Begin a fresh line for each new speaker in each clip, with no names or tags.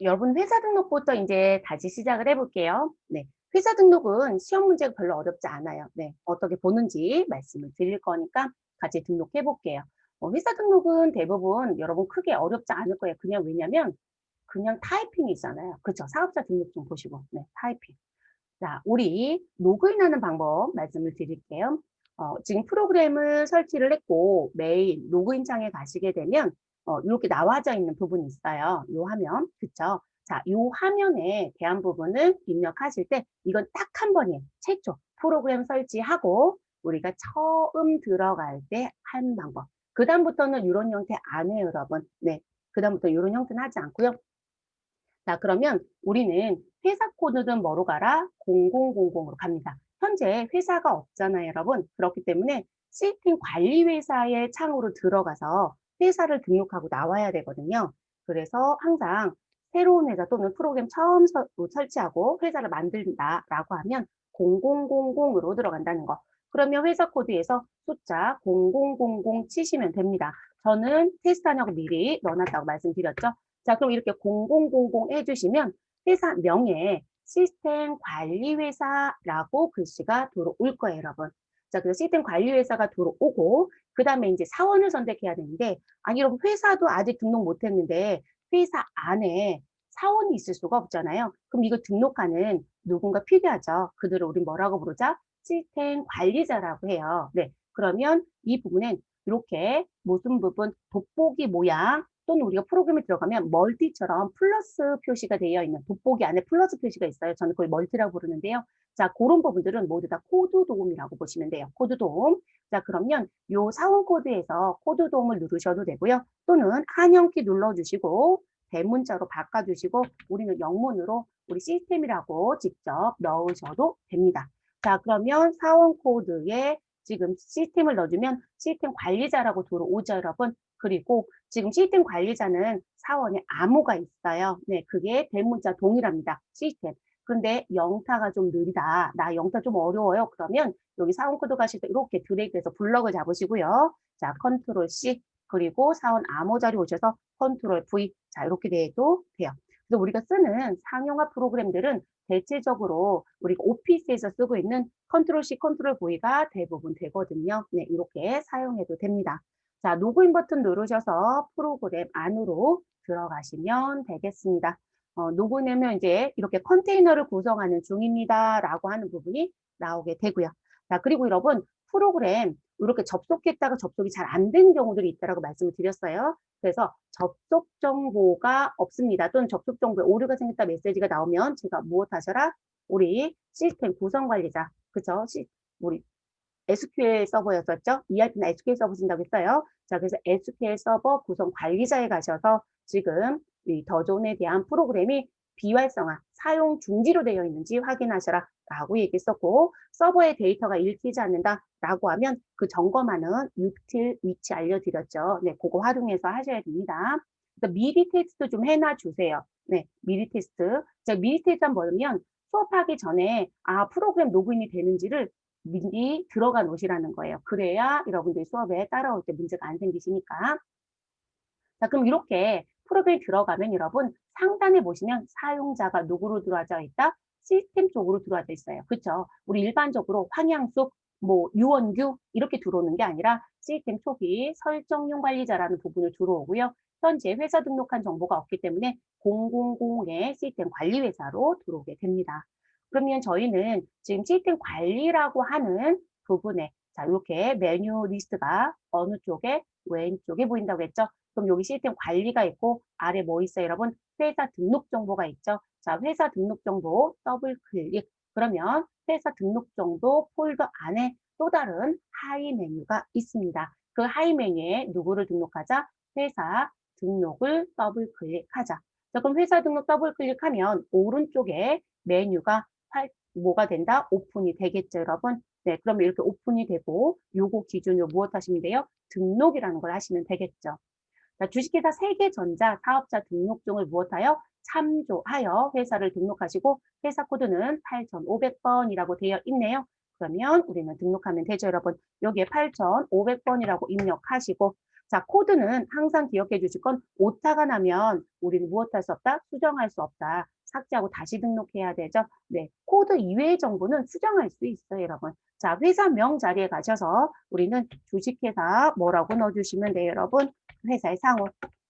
여러분 회사 등록부터 이제 다시 시작을 해 볼게요. 네. 회사 등록은 시험 문제가 별로 어렵지 않아요. 네. 어떻게 보는지 말씀을 드릴 거니까 같이 등록해 볼게요. 회사 등록은 대부분 여러분 크게 어렵지 않을 거예요. 그냥 왜냐면 그냥 타이핑이잖아요. 그쵸? 사업자 등록증 보시고. 네. 타이핑. 자, 우리 로그인하는 방법 말씀을 드릴게요. 지금 프로그램을 설치를 했고 메일 로그인 창에 가시게 되면 이렇게 나와져 있는 부분이 있어요. 요 화면, 그쵸? 자, 요 화면에 대한 부분을 입력하실 때 이건 딱 한 번이에요. 최초 프로그램 설치하고 우리가 처음 들어갈 때 한 방법. 그다음부터는 이런 형태 안 해요, 여러분. 네, 그다음부터 이런 형태는 하지 않고요. 자, 그러면 우리는 회사 코드는 뭐로 가라? 0000으로 갑니다. 현재 회사가 없잖아요, 여러분. 그렇기 때문에 시스템 관리 회사의 창으로 들어가서 회사를 등록하고 나와야 되거든요. 그래서 항상 새로운 회사 또는 프로그램 처음 설치하고 회사를 만든다라고 하면 0000으로 들어간다는 거. 그러면 회사 코드에서 숫자 0000 치시면 됩니다. 저는 테스트하냐고 미리 넣어놨다고 말씀드렸죠. 자, 그럼 이렇게 0000 해주시면 회사 명에 시스템 관리회사라고 글씨가 들어올 거예요, 여러분. 자, 그래서 시스템 관리회사가 들어오고, 그 다음에 이제 사원을 선택해야 되는데, 아니, 여러분, 회사도 아직 등록 못 했는데, 회사 안에 사원이 있을 수가 없잖아요. 그럼 이거 등록하는 누군가 필요하죠. 그들을 우리 뭐라고 부르자? 시스템 관리자라고 해요. 네. 그러면 이 부분엔 이렇게 무슨 부분, 돋보기 모양, 또는 우리가 프로그램에 들어가면 멀티처럼 플러스 표시가 되어 있는 돋보기 안에 플러스 표시가 있어요. 저는 그걸 멀티라고 부르는데요. 자, 그런 부분들은 모두 다 코드 도움이라고 보시면 돼요. 코드 도움. 자, 그러면 요 사원 코드에서 코드 도움을 누르셔도 되고요. 또는 한영키 눌러주시고 대문자로 바꿔주시고 우리는 영문으로 우리 시스템이라고 직접 넣으셔도 됩니다. 자, 그러면 사원 코드에 지금 시스템을 넣어주면 시스템 관리자라고 들어오죠, 여러분. 그리고 지금 시스템 관리자는 사원에 암호가 있어요. 네, 그게 대문자 동일합니다. 시스템. 근데 영타가 좀 느리다. 나 영타 좀 어려워요. 그러면 여기 사원 코드 가실 때 이렇게 드래그해서 블럭을 잡으시고요. 자, 컨트롤 C 그리고 사원 암호 자리 오셔서 컨트롤 V. 자, 이렇게 돼도 돼요. 그래서 우리가 쓰는 상용화 프로그램들은 대체적으로 우리가 오피스에서 쓰고 있는 컨트롤 C, 컨트롤 V가 대부분 되거든요. 네, 이렇게 사용해도 됩니다. 자, 로그인 버튼 누르셔서 프로그램 안으로 들어가시면 되겠습니다. 로그인하면 이제 이렇게 컨테이너를 구성하는 중입니다. 라고 하는 부분이 나오게 되고요. 자, 그리고 여러분, 프로그램 이렇게 접속했다가 접속이 잘 안 되는 경우들이 있다고 말씀을 드렸어요. 그래서 접속 정보가 없습니다. 또는 접속 정보에 오류가 생겼다 메시지가 나오면 제가 무엇 하셔라? 우리 시스템 구성 관리자, 그죠? 우리 SQL 서버였었죠? ERP나 SQL 서버 쓴다고 했어요. 자, 그래서 SQL 서버 구성 관리자에 가셔서 지금 이 더존에 대한 프로그램이 비활성화, 사용 중지로 되어 있는지 확인하셔라 라고 얘기했었고 서버의 데이터가 읽히지 않는다 라고 하면 그 점검하는 유틸 위치 알려드렸죠. 네, 그거 활용해서 하셔야 됩니다. 그래서 미리 테스트 좀 해놔 주세요. 네, 미리 테스트. 자, 미리 테스트 한번 보면 수업하기 전에 프로그램 로그인이 되는지를 미리 들어가 놓으시라는 거예요. 그래야 여러분들이 수업에 따라올 때 문제가 안 생기시니까. 자, 그럼 이렇게 프로그램 들어가면 여러분 상단에 보시면 사용자가 누구로 들어와져 있다? 시스템 쪽으로 들어와져 있어요. 그렇죠? 우리 일반적으로 황양숙, 뭐 유원규 이렇게 들어오는 게 아니라 시스템 초기 설정용 관리자라는 부분을 들어오고요. 현재 회사 등록한 정보가 없기 때문에 000의 시스템 관리회사로 들어오게 됩니다. 그러면 저희는 지금 시스템 관리라고 하는 부분에 자, 이렇게 메뉴 리스트가 어느 쪽에 왼쪽에 보인다고 했죠? 그럼 여기 시스템 관리가 있고 아래 뭐 있어요, 여러분? 회사 등록 정보가 있죠? 자, 회사 등록 정보 더블 클릭. 그러면 회사 등록 정보 폴더 안에 또 다른 하이 메뉴가 있습니다. 그 하이 메뉴에 누구를 등록하자? 회사 등록을 더블 클릭하자. 자, 그럼 회사 등록 더블 클릭하면 오른쪽에 메뉴가 뭐가 된다? 오픈이 되겠죠, 여러분? 네, 그럼 이렇게 오픈이 되고 요거 기준으로 무엇 하시면 돼요? 등록이라는 걸 하시면 되겠죠. 자, 주식회사 세계전자 사업자 등록증을 무엇하여? 참조하여 회사를 등록하시고 회사 코드는 8,500번이라고 되어 있네요. 그러면 우리는 등록하면 되죠, 여러분. 여기에 8,500번이라고 입력하시고 자, 코드는 항상 기억해 주실 건 오타가 나면 우리는 무엇할 수 없다? 수정할 수 없다. 삭제하고 다시 등록해야 되죠. 네, 코드 이외의 정보는 수정할 수 있어요, 여러분. 자, 회사명 자리에 가셔서 우리는 주식회사 뭐라고 넣어주시면 돼요, 여러분. 회사의 상호.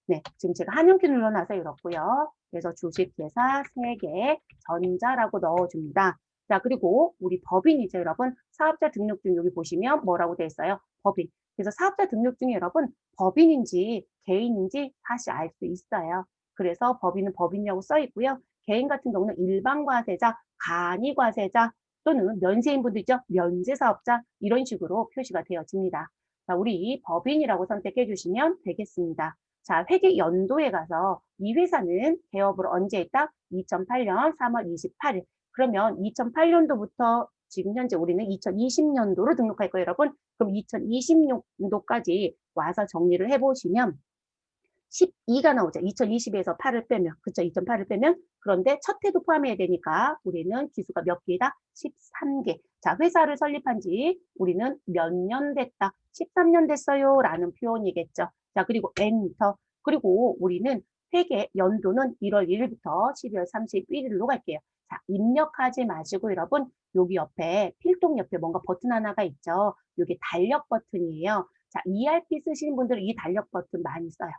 네, 지금 제가 한영키 눌러놔서 이렇고요. 그래서 주식회사 세계전자라고 넣어줍니다. 자, 그리고 우리 법인이죠, 여러분. 사업자 등록증 여기 보시면 뭐라고 되어 있어요? 법인. 그래서 사업자 등록증이 여러분 법인인지 개인인지 다시 알 수 있어요. 그래서 법인은 법인이라고 써 있고요. 개인 같은 경우는 일반 과세자, 간이 과세자 또는 면세인 분들이죠. 면세사업자 이런 식으로 표시가 되어집니다. 자, 우리 법인이라고 선택해 주시면 되겠습니다. 자, 회계 연도에 가서 이 회사는 개업을 언제 했다? 2008년 3월 28일. 그러면 2008년도부터 지금 현재 우리는 2020년도로 등록할 거예요, 여러분. 그럼 2020년도까지 와서 정리를 해보시면 12가 나오죠. 2020에서 8을 빼면. 그쵸? 2008을 빼면. 그런데 첫 해도 포함해야 되니까 우리는 기수가 몇 개다? 13개. 자, 회사를 설립한 지 우리는 몇 년 됐다? 13년 됐어요. 라는 표현이겠죠. 자, 그리고 엔터. 그리고 우리는 회계 연도는 1월 1일부터 12월 31일로 갈게요. 자, 입력하지 마시고 여러분, 여기 옆에 필동 옆에 뭔가 버튼 하나가 있죠. 여기 달력 버튼이에요. 자, ERP 쓰시는 분들은 이 달력 버튼 많이 써요.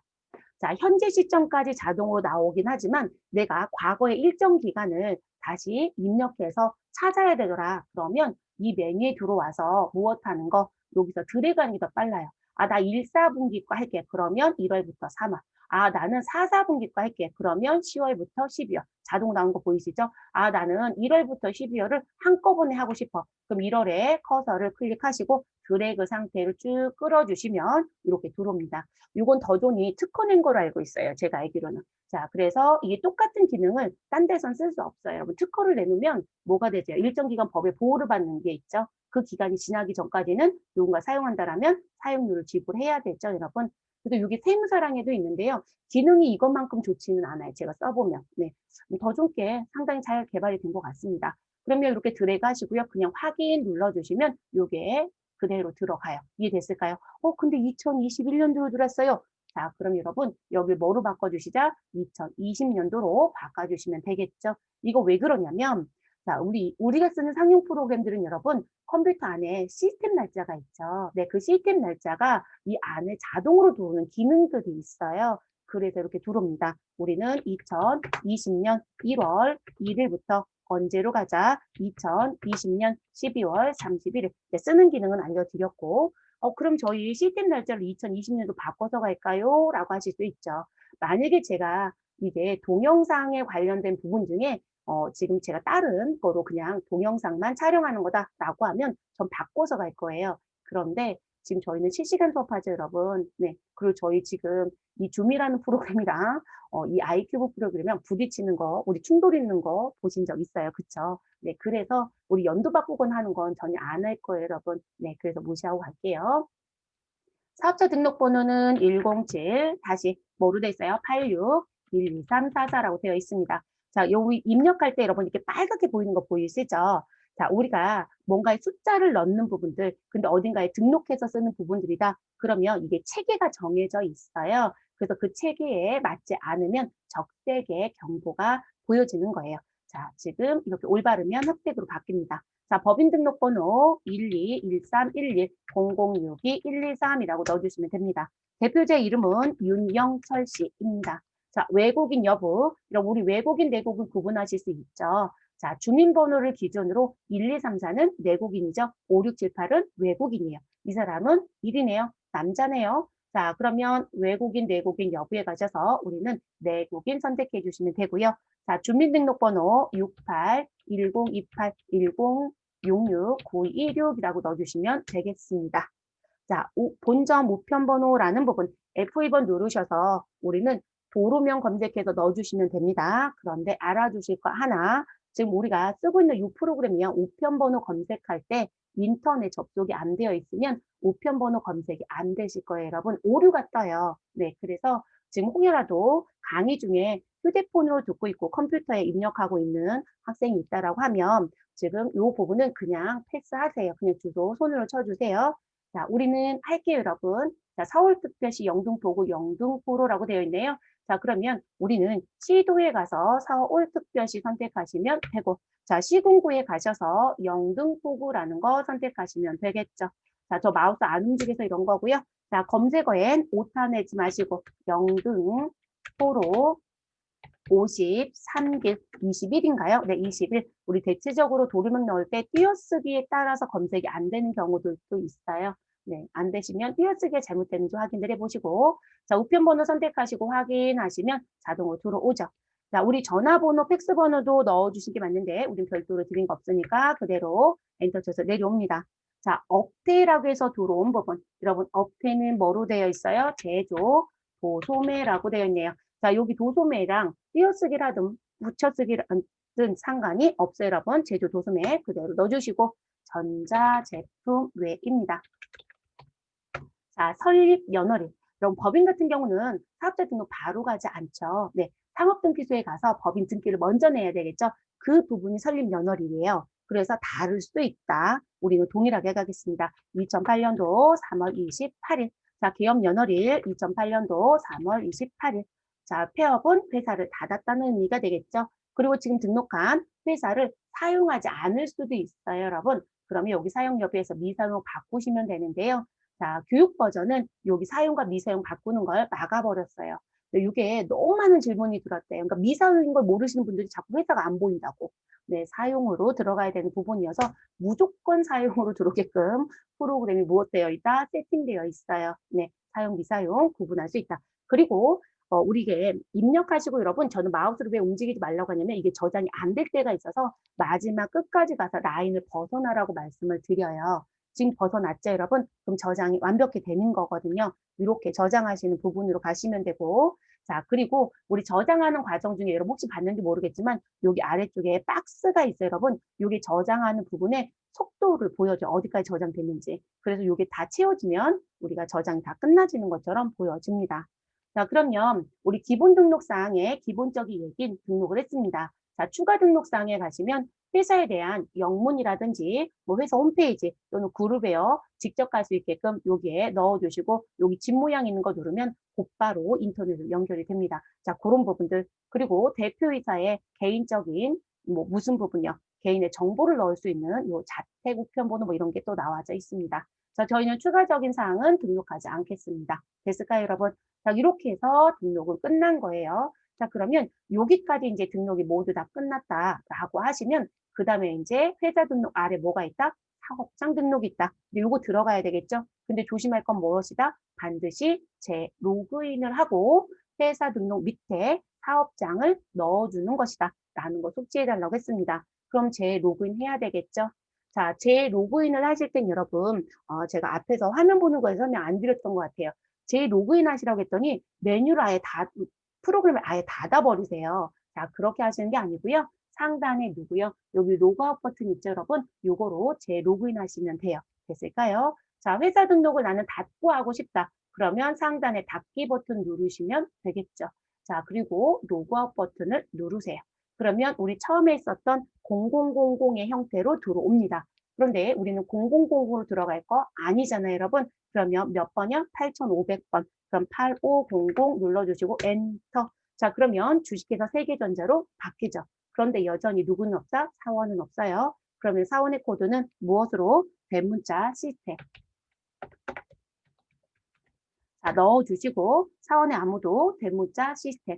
자, 현재 시점까지 자동으로 나오긴 하지만 내가 과거의 일정 기간을 다시 입력해서 찾아야 되더라. 그러면 이 메뉴에 들어와서 무엇 하는 거? 여기서 드래그하는 게 더 빨라요. 아, 나 1, 4분기과 할게. 그러면 1월부터 3월. 아, 나는 4, 4분기과 할게. 그러면 10월부터 12월. 자동 나온 거 보이시죠? 아, 나는 1월부터 12월을 한꺼번에 하고 싶어. 그럼 1월에 커서를 클릭하시고 드래그 상태를 쭉 끌어주시면 이렇게 들어옵니다. 이건 더존이 특허낸 거로 알고 있어요. 제가 알기로는. 자, 그래서 이게 똑같은 기능을 딴 데선 쓸 수 없어요. 여러분, 특허를 내놓으면 뭐가 되죠? 일정 기간 법에 보호를 받는 게 있죠. 그 기간이 지나기 전까지는 누군가 사용한다라면 사용료를 지불해야 되죠, 여러분. 그래서 이게 세무사랑에도 있는데요. 기능이 이것만큼 좋지는 않아요. 제가 써보면. 네. 더존께 상당히 잘 개발이 된 것 같습니다. 그러면 이렇게 드래그 하시고요. 그냥 확인 눌러주시면 이게 그대로 들어가요. 이해됐을까요? 근데 2021년도로 들었어요. 자, 그럼 여러분 여기 뭐로 바꿔주시자? 2020년도로 바꿔주시면 되겠죠. 이거 왜 그러냐면 자, 우리가 쓰는 상용 프로그램들은 여러분 컴퓨터 안에 시스템 날짜가 있죠. 네, 그 시스템 날짜가 이 안에 자동으로 들어오는 기능들이 있어요. 그래서 이렇게 들어옵니다. 우리는 2020년 1월 1일부터 언제로 가자? 2020년 12월 31일. 네, 쓰는 기능은 알려드렸고, 그럼 저희 시스템 날짜를 2020년도 바꿔서 갈까요? 라고 하실 수 있죠. 만약에 제가 이게 동영상에 관련된 부분 중에 지금 제가 다른 거로 그냥 동영상만 촬영하는 거다라고 하면 전 바꿔서 갈 거예요. 그런데 지금 저희는 실시간 수업하죠, 여러분. 네. 그리고 저희 지금 이 줌이라는 프로그램이랑 이 아이큐브 프로그램이랑 부딪히는 거, 우리 충돌 있는 거 보신 적 있어요. 그쵸? 네. 그래서 우리 연도 바꾸거나 하는 건 전혀 안 할 거예요, 여러분. 네. 그래서 무시하고 갈게요. 사업자 등록번호는 107, 다시 뭐로 돼 있어요? 86, 12344라고 되어 있습니다. 자, 여기 입력할 때 여러분 이렇게 빨갛게 보이는 거 보이시죠? 자, 우리가 뭔가에 숫자를 넣는 부분들, 근데 어딘가에 등록해서 쓰는 부분들이다. 그러면 이게 체계가 정해져 있어요. 그래서 그 체계에 맞지 않으면 적색의 경고가 보여지는 거예요. 자, 지금 이렇게 올바르면 흑색으로 바뀝니다. 자, 법인 등록번호 1213110062-123이라고 넣어주시면 됩니다. 대표자 이름은 윤영철 씨입니다. 자, 외국인 여부, 이런 우리 외국인, 내국인 구분하실 수 있죠. 자, 주민번호를 기준으로 1, 2, 3, 4는 내국인이죠. 5, 6, 7, 8은 외국인이에요. 이 사람은 1이네요. 남자네요. 자, 그러면 외국인, 내국인 여부에 가셔서 우리는 내국인 선택해 주시면 되고요. 자, 주민등록번호 68-1028-1066-9216이라고 넣어주시면 되겠습니다. 자, 본점 우편번호라는 부분 F2번 누르셔서 우리는 도로명 검색해서 넣어주시면 됩니다. 그런데 알아두실 거 하나, 지금 우리가 쓰고 있는 이 프로그램이요. 우편번호 검색할 때 인터넷 접속이 안 되어 있으면 우편번호 검색이 안 되실 거예요, 여러분. 오류가 떠요. 네, 그래서 지금 혹여라도 강의 중에 휴대폰으로 듣고 있고 컴퓨터에 입력하고 있는 학생이 있다라고 하면 지금 이 부분은 그냥 패스하세요. 그냥 주소 손으로 쳐주세요. 자, 우리는 할게요, 여러분. 자, 자, 서울특별시 영등포구 영등포로라고 되어 있네요. 자, 그러면 우리는 시도에 가서 서울특별시 선택하시면 되고, 자, 시군구에 가셔서 영등포구라는 거 선택하시면 되겠죠. 자, 저 마우스 안 움직여서 이런 거고요. 자, 검색어엔 오타 내지 마시고 영등포로 53길, 21인가요? 네, 21. 우리 대체적으로 도루묵 넣을 때 띄어쓰기에 따라서 검색이 안 되는 경우들도 있어요. 네, 안 되시면 띄어쓰기가 잘못되는지 확인을 해보시고, 자, 우편번호 선택하시고 확인하시면 자동으로 들어오죠. 자, 우리 전화번호, 팩스번호도 넣어주신 게 맞는데, 우린 별도로 드린 거 없으니까 그대로 엔터 쳐서 내려옵니다. 자, 업태라고 해서 들어온 부분. 여러분, 업태는 뭐로 되어 있어요? 제조, 도소매라고 되어 있네요. 자, 여기 도소매랑 띄어쓰기라든 붙여쓰기라든 상관이 없어요, 여러분. 제조 도소매 그대로 넣어주시고 전자제품 외입니다. 자, 설립 연월일. 그럼 법인 같은 경우는 사업자 등록 바로 가지 않죠. 네, 상업등기소에 가서 법인 등기를 먼저 내야 되겠죠. 그 부분이 설립 연월일이에요. 그래서 다를 수도 있다. 우리는 동일하게 가겠습니다. 2008년도 3월 28일. 자, 개업 연월일 2008년도 3월 28일. 자, 폐업은 회사를 닫았다는 의미가 되겠죠. 그리고 지금 등록한 회사를 사용하지 않을 수도 있어요, 여러분. 그러면 여기 사용 여부에서 미사용으로 바꾸시면 되는데요. 자, 교육 버전은 여기 사용과 미사용 바꾸는 걸 막아버렸어요. 이게 너무 많은 질문이 들었대요. 그러니까 미사용인 걸 모르시는 분들이 자꾸 회사가 안 보인다고. 네, 사용으로 들어가야 되는 부분이어서 무조건 사용으로 들어오게끔 프로그램이 무엇되어 있다? 세팅되어 있어요. 네, 사용, 미사용 구분할 수 있다. 그리고 우리 이게 입력하시고 여러분, 저는 마우스를 왜 움직이지 말라고 하냐면 이게 저장이 안 될 때가 있어서 마지막 끝까지 가서 라인을 벗어나라고 말씀을 드려요. 지금 벗어났죠, 여러분? 그럼 저장이 완벽히 되는 거거든요. 이렇게 저장하시는 부분으로 가시면 되고, 자, 그리고 우리 저장하는 과정 중에 여러분 혹시 봤는지 모르겠지만 여기 아래쪽에 박스가 있어요, 여러분. 여기 저장하는 부분에 속도를 보여줘. 어디까지 저장됐는지. 그래서 이게 다 채워지면 우리가 저장이 다 끝나지는 것처럼 보여집니다. 자, 그러면 우리 기본 등록사항에 기본적인 얘기 등록을 했습니다. 자, 추가 등록사항에 가시면 회사에 대한 영문이라든지 뭐 회사 홈페이지 또는 그룹에요. 직접 갈 수 있게끔 여기에 넣어주시고 여기 집 모양 있는 거 누르면 곧바로 인터넷으로 연결이 됩니다. 자, 그런 부분들. 그리고 대표이사의 개인적인 뭐 무슨 부분이요. 개인의 정보를 넣을 수 있는 요 자택 우편번호 뭐 이런 게 또 나와져 있습니다. 자, 저희는 추가적인 사항은 등록하지 않겠습니다. 됐을까요, 여러분? 자, 이렇게 해서 등록은 끝난 거예요. 자, 그러면 여기까지 이제 등록이 모두 다 끝났다라고 하시면 그 다음에 이제 회사 등록 아래 뭐가 있다? 사업장 등록이 있다. 근데 요거 들어가야 되겠죠? 근데 조심할 건 무엇이다? 반드시 제 로그인을 하고 회사 등록 밑에 사업장을 넣어주는 것이다. 라는 거 숙지해달라고 했습니다. 그럼 제 로그인 해야 되겠죠? 자, 제 로그인을 하실 땐 여러분, 제가 앞에서 화면 보는 거에 설명 안 드렸던 것 같아요. 제 로그인 하시라고 했더니 메뉴를 아예 프로그램을 아예 닫아버리세요. 자, 그렇게 하시는 게 아니고요. 상단에 누구요? 여기 로그아웃 버튼 있죠, 여러분? 요거로 재로그인 하시면 돼요. 됐을까요? 자, 회사 등록을 나는 닫고 하고 싶다. 그러면 상단에 닫기 버튼 누르시면 되겠죠. 자, 그리고 로그아웃 버튼을 누르세요. 그러면 우리 처음에 있었던 0000의 형태로 들어옵니다. 그런데 우리는 0000으로 들어갈 거 아니잖아요, 여러분. 그러면 몇 번이요? 8500번. 그럼 8500 눌러주시고 엔터. 자, 그러면 주식회사 세계전자로 바뀌죠. 그런데 여전히 누구는 없다? 사원은 없어요. 그러면 사원의 코드는 무엇으로? 대문자 시스템. 자, 넣어주시고 사원의 아무도 대문자 시스템.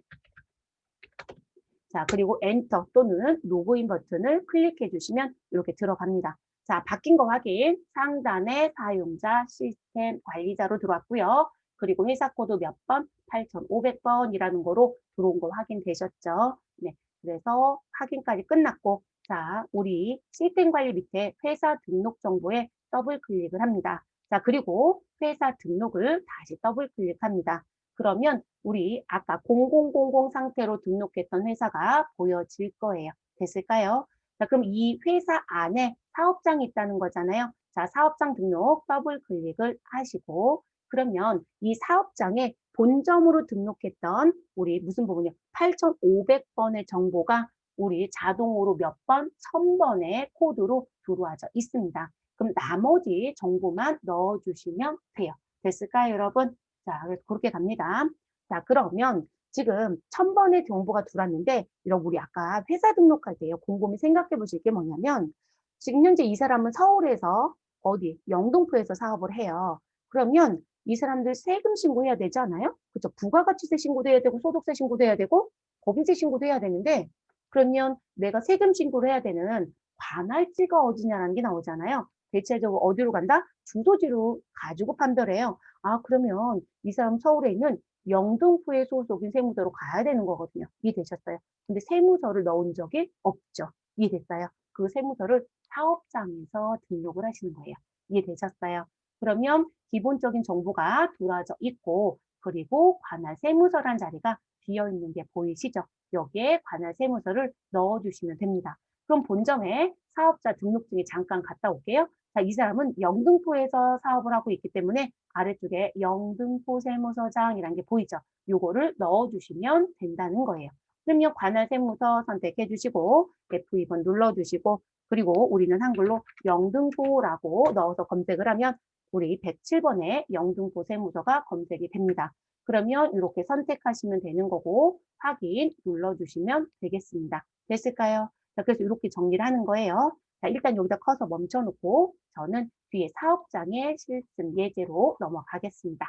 자, 그리고 엔터 또는 로그인 버튼을 클릭해 주시면 이렇게 들어갑니다. 자, 바뀐 거 확인. 상단에 사용자 시스템 관리자로 들어왔고요. 그리고 회사 코드 몇 번? 8500번이라는 거로 들어온 거 확인되셨죠? 네. 그래서 확인까지 끝났고, 자, 우리 시스템 관리 밑에 회사 등록 정보에 더블 클릭을 합니다. 자, 그리고 회사 등록을 다시 더블 클릭합니다. 그러면 우리 아까 0000 상태로 등록했던 회사가 보여질 거예요. 됐을까요? 자, 그럼 이 회사 안에 사업장이 있다는 거잖아요. 자, 사업장 등록 더블 클릭을 하시고 그러면 이 사업장에 본점으로 등록했던 우리 무슨 부분이요? 8500번의 정보가 우리 자동으로 몇 번? 1000번의 코드로 들어와져 있습니다. 그럼 나머지 정보만 넣어주시면 돼요. 됐을까요, 여러분? 자, 그래서 그렇게 갑니다. 자, 그러면 지금 1000번의 정보가 들어왔는데, 여러분, 우리 아까 회사 등록할 때요, 곰곰이 생각해 보실 게 뭐냐면, 지금 현재 이 사람은 서울에서 어디, 영등포에서 사업을 해요. 그러면 이 사람들 세금 신고해야 되지 않아요? 그죠? 부가가치세 신고도 해야 되고, 소득세 신고도 해야 되고, 법인세 신고도 해야 되는데, 그러면 내가 세금 신고를 해야 되는 관할지가 어디냐라는 게 나오잖아요. 대체적으로 어디로 간다? 주소지로 가지고 판별해요. 아, 그러면 이 사람 서울에 있는 영등포에 소속인 세무서로 가야 되는 거거든요. 이해되셨어요? 근데 세무서를 넣은 적이 없죠. 이해됐어요? 그 세무서를 사업장에서 등록을 하시는 거예요. 이해되셨어요? 그러면 기본적인 정보가 들어와져 있고, 그리고 관할 세무서란 자리가 비어 있는 게 보이시죠? 여기에 관할 세무서를 넣어주시면 됩니다. 그럼 본점에 사업자 등록증에 잠깐 갔다 올게요. 자, 이 사람은 영등포에서 사업을 하고 있기 때문에 아래쪽에 영등포 세무서장이라는 게 보이죠? 요거를 넣어주시면 된다는 거예요. 그러면 관할 세무서 선택해 주시고 F2번 눌러주시고 그리고 우리는 한글로 영등포라고 넣어서 검색을 하면 우리 107번에 영등포 세무서가 검색이 됩니다. 그러면 이렇게 선택하시면 되는 거고 확인 눌러주시면 되겠습니다. 됐을까요? 자, 그래서 이렇게 정리를 하는 거예요. 자, 일단 여기다 커서 멈춰놓고 저는 뒤에 사업장의 실습 예제로 넘어가겠습니다.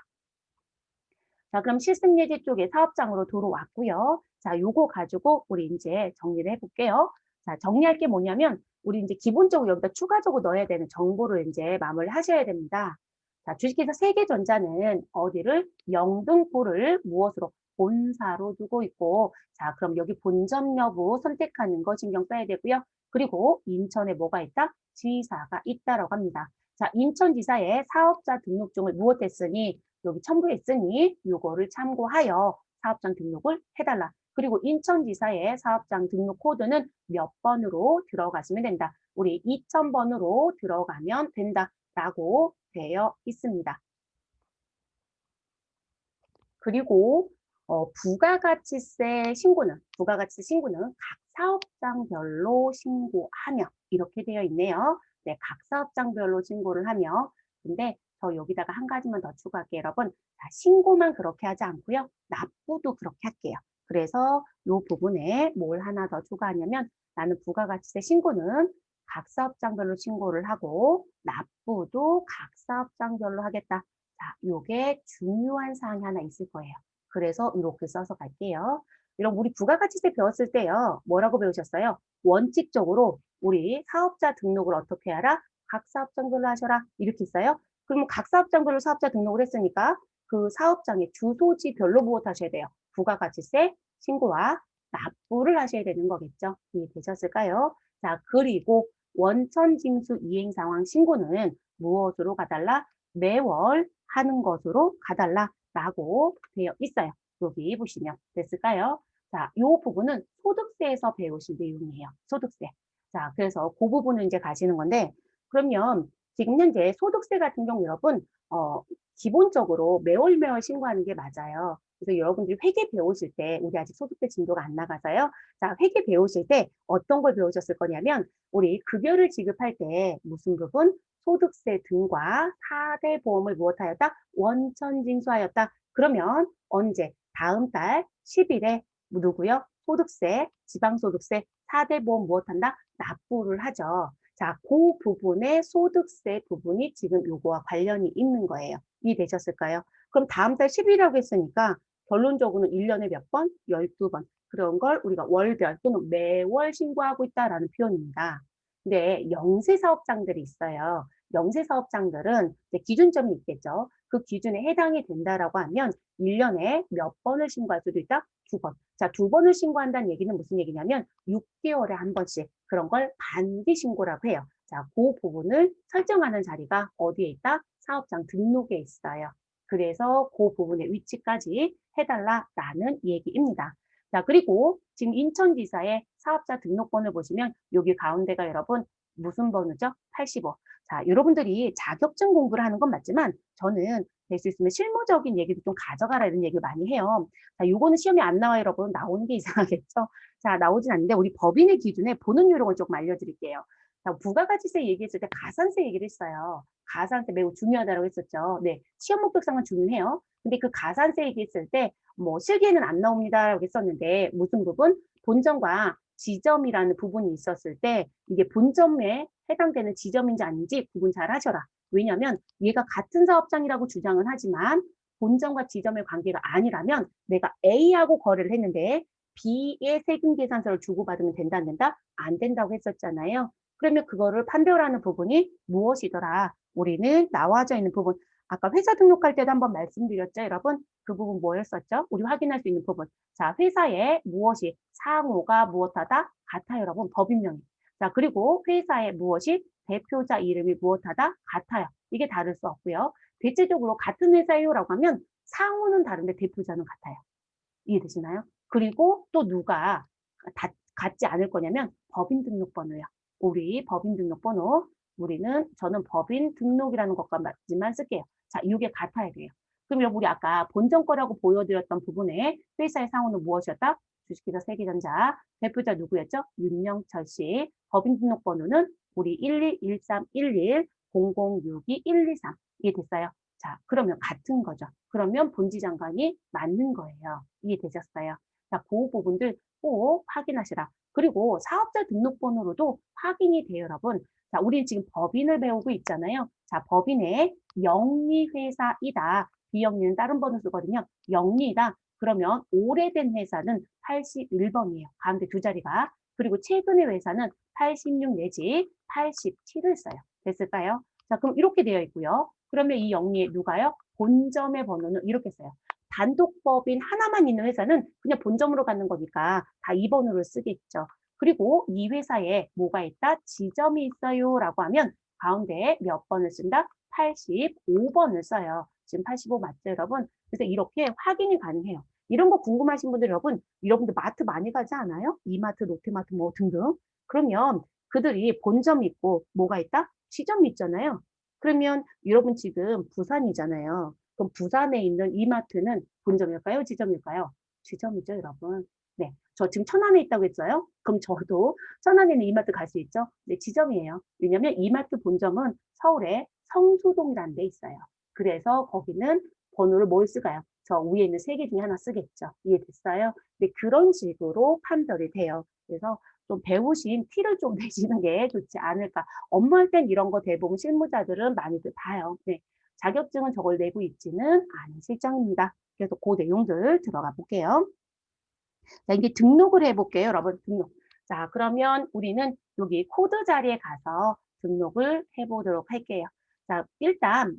자, 그럼 실습 예제 쪽에 사업장으로 들어왔고요. 자, 요거 가지고 우리 이제 정리를 해볼게요. 자, 정리할 게 뭐냐면 우리 이제 기본적으로 여기다 추가적으로 넣어야 되는 정보를 이제 마무리 하셔야 됩니다. 자, 주식회사 세계전자는 어디를 영등포를 무엇으로 본사로 두고 있고, 자, 그럼 여기 본점 여부 선택하는 거 신경 써야 되고요. 그리고 인천에 뭐가 있다? 지사가 있다라고 합니다. 자, 인천지사에 사업자 등록증을 무엇했으니 여기 첨부했으니 요거를 참고하여 사업장 등록을 해달라. 그리고 인천지사의 사업장 등록 코드는 몇 번으로 들어가시면 된다. 우리 2000번으로 들어가면 된다라고 되어 있습니다. 그리고 부가가치세 신고는 각 사업장별로 신고하며 이렇게 되어 있네요. 네, 각 사업장별로 신고를 하며 근데 저 여기다가 한 가지만 더 추가할게요, 여러분. 자, 신고만 그렇게 하지 않고요. 납부도 그렇게 할게요. 그래서 이 부분에 뭘 하나 더 추가하냐면 나는 부가가치세 신고는 각 사업장별로 신고를 하고 납부도 각 사업장별로 하겠다. 자, 요게 중요한 사항이 하나 있을 거예요. 그래서 이렇게 써서 갈게요. 이런 우리 부가가치세 배웠을 때요. 뭐라고 배우셨어요? 원칙적으로 우리 사업자 등록을 어떻게 하라? 각 사업장별로 하셔라. 이렇게 있어요. 그러면 각 사업장별로 사업자 등록을 했으니까 그 사업장의 주소지별로 무엇 하셔야 돼요? 부가가치세 신고와 납부를 하셔야 되는 거겠죠. 이해되셨을까요? 자, 그리고 원천징수 이행 상황 신고는 무엇으로 가달라? 매월 하는 것으로 가달라라고 되어 있어요. 여기 보시면 됐을까요? 자, 이 부분은 소득세에서 배우신 내용이에요. 소득세. 자, 그래서 그 부분을 이제 가시는 건데, 그러면 지금 현재 소득세 같은 경우 여러분, 기본적으로 매월 신고하는 게 맞아요. 그래서 여러분들이 회계 배우실 때, 우리 아직 소득세 진도가 안 나가서요. 자, 회계 배우실 때 어떤 걸 배우셨을 거냐면, 우리 급여를 지급할 때 무슨 부분? 소득세 등과 4대 보험을 무엇하였다? 원천징수하였다. 그러면 언제? 다음 달 10일에 누구요? 소득세, 지방소득세, 4대 보험 무엇한다? 납부를 하죠. 자, 그 부분의 소득세 부분이 지금 요거와 관련이 있는 거예요. 이해되셨을까요? 그럼 다음 달 10일이라고 했으니까 결론적으로는 1년에 몇 번? 12번. 그런 걸 우리가 월별 또는 매월 신고하고 있다라는 표현입니다. 근데 영세사업장들이 있어요. 영세사업장들은 기준점이 있겠죠. 그 기준에 해당이 된다라고 하면 1년에 몇 번을 신고할 수도 있다? 2번. 자, 2번을 신고한다는 얘기는 무슨 얘기냐면 6개월에 한 번씩 그런 걸 반기 신고라고 해요. 자, 그 부분을 설정하는 자리가 어디에 있다? 사업장 등록에 있어요. 그래서 그 부분의 위치까지 해달라라는 얘기입니다. 자, 그리고 지금 인천지사의 사업자 등록번을 보시면 여기 가운데가 여러분 무슨 번호죠? 85. 자, 여러분들이 자격증 공부를 하는 건 맞지만 저는 될 수 있으면 실무적인 얘기도 좀 가져가라 이런 얘기를 많이 해요. 자, 요거는 시험에 안 나와요, 여러분. 나오는 게 이상하겠죠? 자, 나오진 않는데 우리 법인의 기준에 보는 요령을 조금 알려드릴게요. 자, 부가가치세 얘기했을 때 가산세 얘기를 했어요. 가산세 매우 중요하다고 했었죠. 네, 시험 목적상은 중요해요. 근데 그 가산세 얘기했을 때 뭐 실기에는 안 나옵니다라고 했었는데 무슨 부분? 본점과 지점이라는 부분이 있었을 때 이게 본점에 해당되는 지점인지 아닌지 구분 잘 하셔라. 왜냐하면 얘가 같은 사업장이라고 주장은 하지만 본점과 지점의 관계가 아니라면 내가 A하고 거래를 했는데 B의 세금 계산서를 주고받으면 된다 안 된다? 안 된다고 했었잖아요. 그러면 그거를 판별하는 부분이 무엇이더라? 우리는 나와져 있는 부분. 아까 회사 등록할 때도 한번 말씀드렸죠, 여러분? 그 부분 뭐였었죠? 우리 확인할 수 있는 부분. 자, 회사에 무엇이 상호가 무엇하다? 같아요, 여러분. 법인명이. 자, 그리고 회사에 무엇이 대표자 이름이 무엇하다? 같아요. 이게 다를 수 없고요. 대체적으로 같은 회사예요라고 하면 상호는 다른데 대표자는 같아요. 이해되시나요? 그리고 또 누가 같지 않을 거냐면 법인 등록번호요. 우리 법인 등록번호. 저는 법인 등록이라는 것까지만 쓸게요. 자, 이게 같아야 돼요. 그럼 우리 아까 본점 거라고 보여드렸던 부분에 회사의 상호는 무엇이었다? 주식회사 세계전자. 대표자 누구였죠? 윤영철 씨. 법인 등록번호는 우리 121311 0062 123. 이해됐어요? 자, 그러면 같은 거죠. 그러면 본지장관이 맞는 거예요. 이해되셨어요? 자, 그 부분들 꼭 확인하시라. 그리고 사업자 등록번호로도 확인이 돼요, 여러분. 자, 우리 지금 법인을 배우고 있잖아요. 자, 법인의 영리회사이다. 비영리는 다른 번호 쓰거든요. 영리이다. 그러면 오래된 회사는 81번이에요. 가운데 두 자리가. 그리고 최근의 회사는 86 내지 87을 써요. 됐을까요? 자, 그럼 이렇게 되어 있고요. 그러면 이 영리에 누가요? 본점의 번호는 이렇게 써요. 단독법인 하나만 있는 회사는 그냥 본점으로 가는 거니까 다 2번으로 쓰겠죠. 그리고 이 회사에 뭐가 있다? 지점이 있어요 라고 하면 가운데에 몇 번을 쓴다? 85번을 써요. 지금 85 맞죠, 여러분? 그래서 이렇게 확인이 가능해요. 이런 거 궁금하신 분들 여러분들 마트 많이 가지 않아요? 이마트, 롯데마트 뭐 등등. 그러면 그들이 본점이 있고 뭐가 있다? 지점이 있잖아요. 그러면 여러분 지금 부산이잖아요. 그럼 부산에 있는 이마트는 본점일까요? 지점일까요? 지점이죠, 여러분. 네, 저 지금 천안에 있다고 했어요. 그럼 저도 천안에 있는 이마트 갈 수 있죠? 네, 지점이에요. 왜냐면 이마트 본점은 서울에 성수동이라는 데 있어요. 그래서 거기는 번호를 뭘 쓸까요? 저 위에 있는 세 개 중에 하나 쓰겠죠. 이해됐어요? 네, 그런 식으로 판별이 돼요. 그래서 좀 배우신 티를 좀 내시는 게 좋지 않을까. 업무할 땐 이런 거 대부분 실무자들은 많이들 봐요. 네. 자격증은 저걸 내고 있지는 않은 실정입니다. 그래서 그 내용들 들어가 볼게요. 자, 이제 등록을 해볼게요, 여러분. 등록. 자, 그러면 우리는 여기 코드 자리에 가서 등록을 해보도록 할게요. 자, 일단,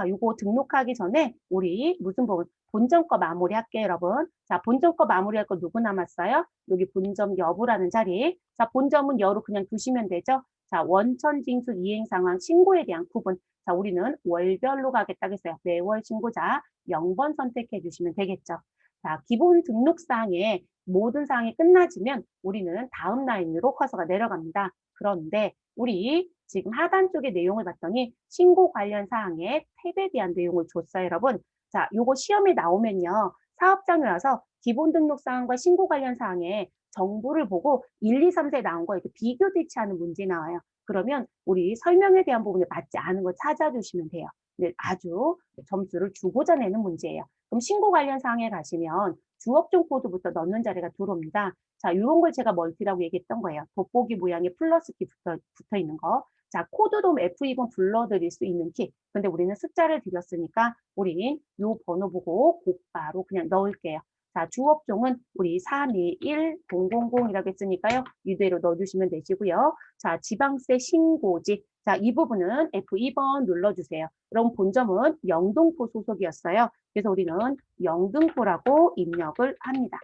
요거 등록하기 전에 우리 무슨 부분? 본점 거 마무리 할게요, 여러분. 자, 본점 거 마무리할 거 누구 남았어요? 여기 본점 여부라는 자리. 자, 본점은 여로 그냥 두시면 되죠. 자, 원천징수 이행 상황 신고에 대한 부분. 자, 우리는 월별로 가겠다고 했어요. 매월 신고자 0번 선택해 주시면 되겠죠. 자, 기본 등록사항에 모든 사항이 끝나지면 우리는 다음 라인으로 커서가 내려갑니다. 그런데 우리 지금 하단 쪽의 내용을 봤더니 신고 관련 사항에 탭에 대한 내용을 줬어요, 여러분. 자, 요거 시험에 나오면요. 사업장에 와서 기본 등록 사항과 신고 관련 사항에 정보를 보고 1, 2, 3세 나온 거 이렇게 비교 대치하는 문제 나와요. 그러면 우리 설명에 대한 부분에 맞지 않은 거 찾아주시면 돼요. 네, 아주 점수를 주고자 내는 문제예요. 그럼 신고 관련 사항에 가시면 주업종 코드부터 넣는 자리가 들어옵니다. 자, 이런 걸 제가 멀티라고 얘기했던 거예요. 돋보기 모양의 플러스 키 붙어 있는 거. 자, 코드도 F2번 불러드릴 수 있는 키. 근데 우리는 숫자를 드렸으니까 우린 이 번호 보고 곧바로 그냥 넣을게요. 자, 주업종은 우리 321000이라고 했으니까요. 이대로 넣어주시면 되시고요. 자, 지방세 신고지. 자, 이 부분은 F2번 눌러주세요. 그럼 본점은 영등포 소속이었어요. 그래서 우리는 영등포라고 입력을 합니다.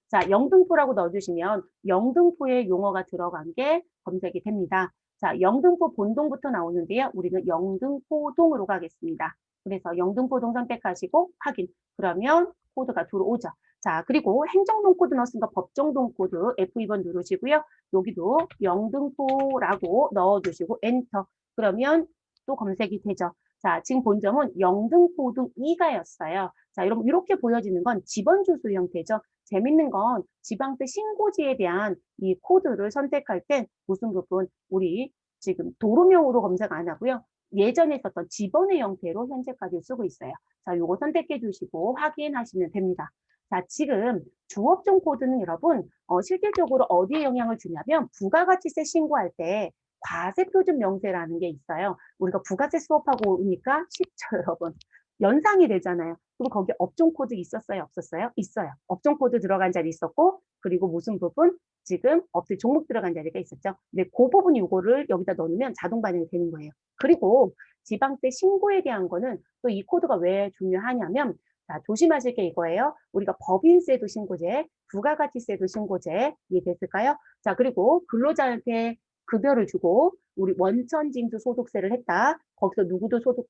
자, 영등포라고 넣어주시면 영등포의 용어가 들어간 게 검색이 됩니다. 자, 영등포 본동부터 나오는데요. 우리는 영등포동으로 가겠습니다. 그래서 영등포동 선택하시고 확인. 그러면 코드가 들어오죠. 자, 그리고 행정동 코드 넣었으니까 법정동 코드 F2번 누르시고요. 여기도 영등포라고 넣어주시고 엔터. 그러면 또 검색이 되죠. 자, 지금 본점은 영등포동 2가였어요. 자, 여러분 이렇게 보여지는 건 지번 주소 형태죠. 재밌는 건 지방세 신고지에 대한 이 코드를 선택할 때 무슨 부분? 우리 지금 도로명으로 검색 안 하고요. 예전에 썼던 지번의 형태로 현재까지 쓰고 있어요. 자, 요거 선택해 주시고 확인하시면 됩니다. 자, 지금 주업종 코드는 여러분 실질적으로 어디에 영향을 주냐면 부가가치세 신고할 때 과세표준 명세라는 게 있어요. 우리가 부가세 수업하고 오니까 쉽죠, 여러분. 연상이 되잖아요. 그럼 거기 업종 코드 있었어요, 없었어요? 있어요. 업종 코드 들어간 자리 있었고, 그리고 무슨 부분? 지금 업체 종목 들어간 자리가 있었죠. 근데 그 부분 이거를 여기다 넣으면 자동 반영이 되는 거예요. 그리고 지방세 신고에 대한 거는 또 이 코드가 왜 중요하냐면, 자, 조심하실 게 이거예요. 우리가 법인세도 신고제, 부가가치세도 신고제, 이해됐을까요? 자, 그리고 근로자한테 급여를 주고 우리 원천 징수 소득세를 했다. 거기서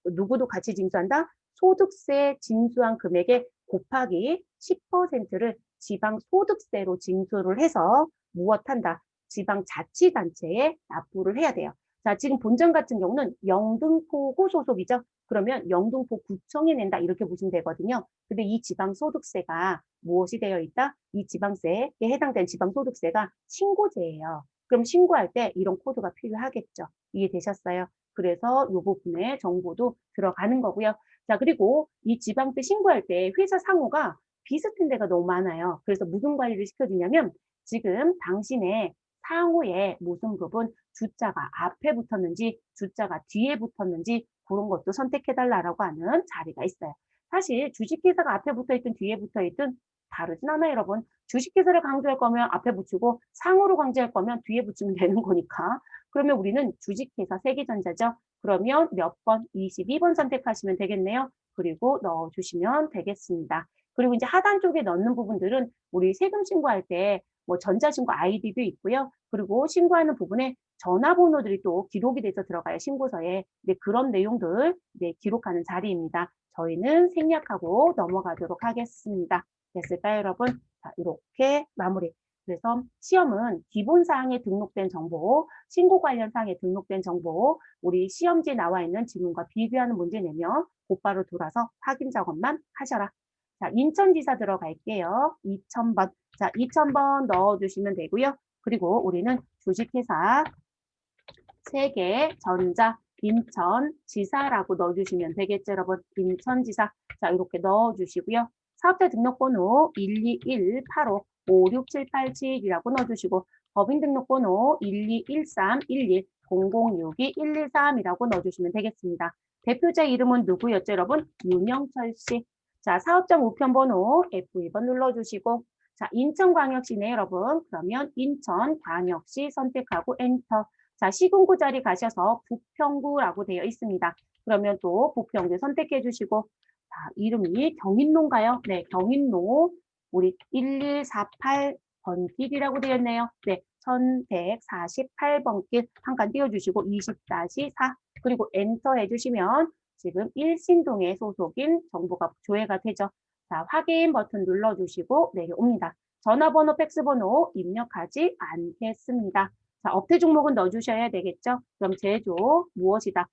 누구도 같이 징수한다. 소득세 징수한 금액의 곱하기 10%를 지방소득세로 징수를 해서 무엇한다? 지방자치단체에 납부를 해야 돼요. 자, 지금 본점 같은 경우는 영등포구 소속이죠. 그러면 영등포구청에 낸다 이렇게 보시면 되거든요. 근데 이 지방소득세가 무엇이 되어 있다? 이 지방세에 해당된 지방소득세가 신고제예요. 그럼 신고할 때 이런 코드가 필요하겠죠. 이해되셨어요? 그래서 이 부분에 정보도 들어가는 거고요. 자, 그리고 이 지방세 신고할 때 회사 상호가 비슷한 데가 너무 많아요. 그래서 무슨 관리를 시켜주냐면 지금 당신의 상호에 무슨 부분 주자가 앞에 붙었는지 주자가 뒤에 붙었는지 그런 것도 선택해달라고 하는 자리가 있어요. 사실 주식회사가 앞에 붙어있든 뒤에 붙어있든 다르진 않아요, 여러분. 주식회사를 강조할 거면 앞에 붙이고 상호로 강조할 거면 뒤에 붙이면 되는 거니까. 그러면 우리는 주식회사 세계전자죠. 그러면 몇 번? 22번 선택하시면 되겠네요. 그리고 넣어주시면 되겠습니다. 그리고 이제 하단 쪽에 넣는 부분들은 우리 세금 신고할 때 뭐 전자신고 아이디도 있고요. 그리고 신고하는 부분에 전화번호들이 또 기록이 돼서 들어가요, 신고서에. 네, 그런 내용들 네, 기록하는 자리입니다. 저희는 생략하고 넘어가도록 하겠습니다. 됐을까요, 여러분? 자, 이렇게 마무리. 그래서 시험은 기본사항에 등록된 정보, 신고 관련 사항에 등록된 정보, 우리 시험지에 나와 있는 지문과 비교하는 문제 내면 곧바로 돌아서 확인 작업만 하셔라. 자, 인천지사 들어갈게요. 2000번. 자, 2000번 넣어주시면 되고요. 그리고 우리는 주식회사 세계, 전자, 인천, 지사라고 넣어주시면 되겠죠, 여러분. 인천지사. 자, 이렇게 넣어주시고요. 사업자 등록번호 12185-56787이라고 넣어주시고 법인 등록번호 121311062-113이라고 넣어주시면 되겠습니다. 대표자 이름은 누구였죠, 여러분? 윤영철 씨. 자, 사업장 우편번호 F2번 눌러주시고 자, 인천광역시네, 여러분. 그러면 인천광역시 선택하고 엔터. 자, 시군구 자리 가셔서 부평구라고 되어 있습니다. 그러면 또 부평구 선택해 주시고 자, 이름이 경인로인가요? 네, 경인로 우리 1148번 길이라고 되어 있네요. 네, 1148번 길 한 칸 띄워주시고 20-4 그리고 엔터 해주시면 지금 일신동에 소속인 정보가 조회가 되죠. 자, 확인 버튼 눌러주시고 내려옵니다. 전화번호, 팩스번호 입력하지 않겠습니다. 자, 업태 종목은 넣어주셔야 되겠죠? 그럼 제조, 무엇이다?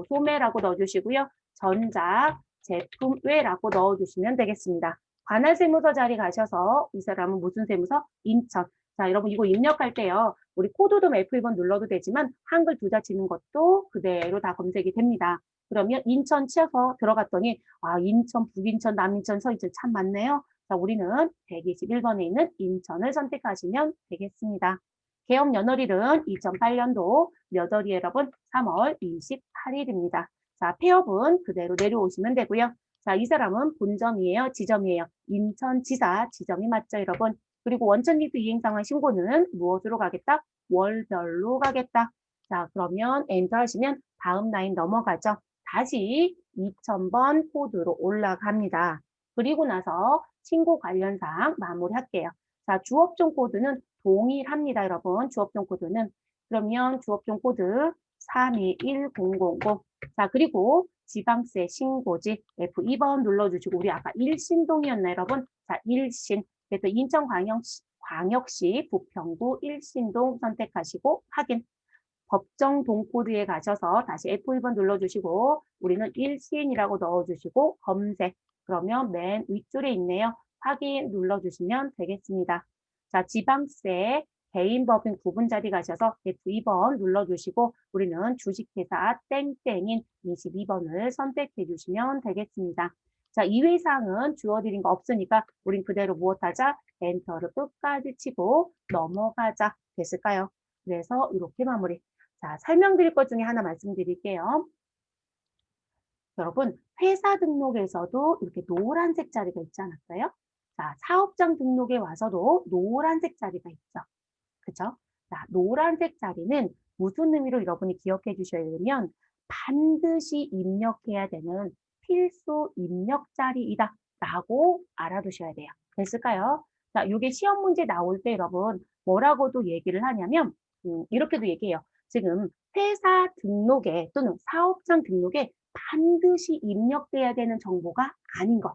소매라고 넣어주시고요. 전자, 제품외라고 넣어주시면 되겠습니다. 관할 세무서 자리 가셔서 이 사람은 무슨 세무서? 인천. 자, 여러분 이거 입력할 때요. 우리 코드도 F1번 눌러도 되지만 한글 두자 치는 것도 그대로 다 검색이 됩니다. 그러면 인천 치어서 들어갔더니 아, 인천, 북인천, 남인천, 서인천 참 많네요. 자, 우리는 121번에 있는 인천을 선택하시면 되겠습니다. 개업 연월일은 2008년도 몇 월이에요, 여러분? 3월 28일입니다. 자, 폐업은 그대로 내려오시면 되고요. 자, 이 사람은 본점이에요, 지점이에요? 인천지사 지점이 맞죠, 여러분? 그리고 원천징수 이행상황 신고는 무엇으로 가겠다? 월별로 가겠다. 자, 그러면 엔터 하시면 다음 라인 넘어가죠. 다시 2000번 코드로 올라갑니다. 그리고 나서 신고 관련 사항 마무리할게요. 자, 주업종 코드는 동일합니다, 여러분. 주업종 코드는. 그러면 주업종 코드 321000. 자, 그리고 지방세 신고지 F2번 눌러주시고 우리 아까 일신동이었나요, 여러분? 자, 일신. 그래서 인천광역시 부평구 일신동 선택하시고 확인. 법정 동코드에 가셔서 다시 F1번 눌러주시고 우리는 일신이라고 넣어주시고 검색. 그러면 맨 윗줄에 있네요. 확인 눌러주시면 되겠습니다. 자, 지방세 개인 법인 구분 자리 가셔서 F2번 눌러주시고 우리는 주식회사 땡땡인 22번을 선택해 주시면 되겠습니다. 자, 이외사항은 주어드린 거 없으니까 우린 그대로 무엇하자? 엔터를 끝까지 치고 넘어가자. 됐을까요? 그래서 이렇게 마무리. 자, 설명드릴 것 중에 하나 말씀드릴게요. 여러분, 회사 등록에서도 이렇게 노란색 자리가 있지 않았어요? 자, 사업장 등록에 와서도 노란색 자리가 있죠. 그죠? 자, 노란색 자리는 무슨 의미로 여러분이 기억해 주셔야 되면 반드시 입력해야 되는 필수 입력 자리이다 라고 알아두셔야 돼요. 됐을까요? 자, 이게 시험 문제 나올 때 여러분 뭐라고도 얘기를 하냐면 이렇게도 얘기해요. 지금 회사 등록에 또는 사업장 등록에 반드시 입력돼야 되는 정보가 아닌 것.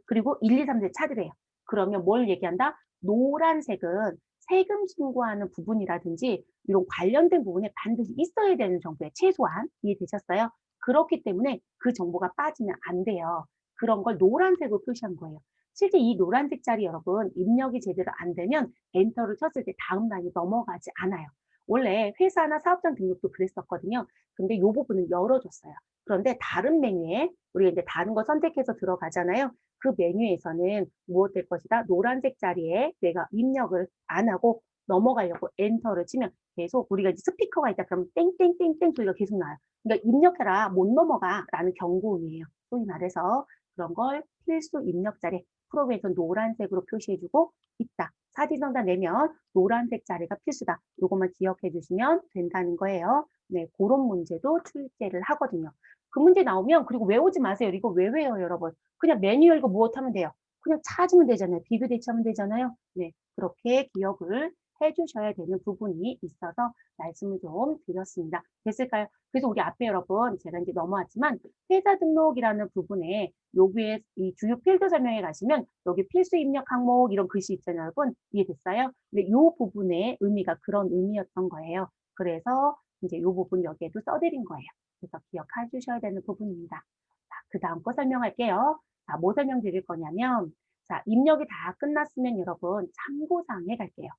그리고 1, 2, 3를 찾으래요. 그러면 뭘 얘기한다? 노란색은 세금 신고하는 부분이라든지 이런 관련된 부분에 반드시 있어야 되는 정보에 최소한 이해되셨어요? 그렇기 때문에 그 정보가 빠지면 안 돼요. 그런 걸 노란색으로 표시한 거예요. 실제 이 노란색 자리 여러분 입력이 제대로 안 되면 엔터를 쳤을 때 다음 라인이 넘어가지 않아요. 원래 회사나 사업장 등록도 그랬었거든요. 근데 이 부분은 열어줬어요. 그런데 다른 메뉴에 우리가 이제 다른 거 선택해서 들어가잖아요. 그 메뉴에서는 무엇 될 것이다? 노란색 자리에 내가 입력을 안 하고 넘어가려고 엔터를 치면 계속 우리가 이제 스피커가 있다 그러면 땡땡땡땡 소리가 계속 나요. 그러니까 입력해라 못 넘어가 라는 경고음이에요. 소위 말해서 그런 걸 필수 입력 자리 프로그램에서 노란색으로 표시해주고 있다. 사지정답 내면 노란색 자리가 필수다. 이것만 기억해 주시면 된다는 거예요. 네, 그런 문제도 출제를 하거든요. 그 문제 나오면 그리고 외우지 마세요. 이거 왜 외워요, 여러분? 그냥 메뉴 열고 무엇 하면 돼요? 그냥 찾으면 되잖아요. 비교 대치하면 되잖아요. 네, 그렇게 기억을 해주셔야 되는 부분이 있어서 말씀을 좀 드렸습니다. 됐을까요? 그래서 우리 앞에 여러분 제가 이제 넘어왔지만 회사 등록이라는 부분에 여기에 이 주요 필드 설명에 가시면 여기 필수 입력 항목 이런 글씨 있잖아요, 여러분. 이해됐어요? 근데 이 부분의 의미가 그런 의미였던 거예요. 그래서 이제 이 부분 여기에도 써드린 거예요. 그래서 기억해 주셔야 되는 부분입니다. 자, 그 다음 거 설명할게요. 자, 뭐 설명드릴 거냐면 자, 입력이 다 끝났으면 여러분 참고사항에 갈게요.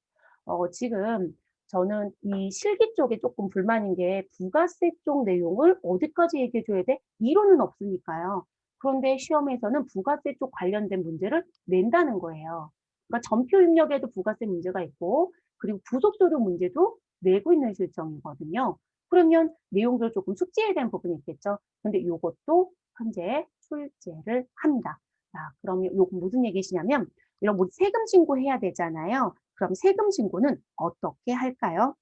지금 저는 이 실기 쪽에 조금 불만인 게 부가세 쪽 내용을 어디까지 얘기해 줘야 돼? 이론은 없으니까요. 그런데 시험에서는 부가세 쪽 관련된 문제를 낸다는 거예요. 그러니까 전표 입력에도 부가세 문제가 있고 그리고 부속조료 문제도 내고 있는 실정이거든요. 그러면 내용도 조금 숙지해야 되는 부분이 있겠죠. 근데 이것도 현재 출제를 합니다. 자, 그러면 이거 무슨 얘기시냐면 이런 뭐 세금 신고해야 되잖아요. 그럼 세금 신고는 어떻게 할까요?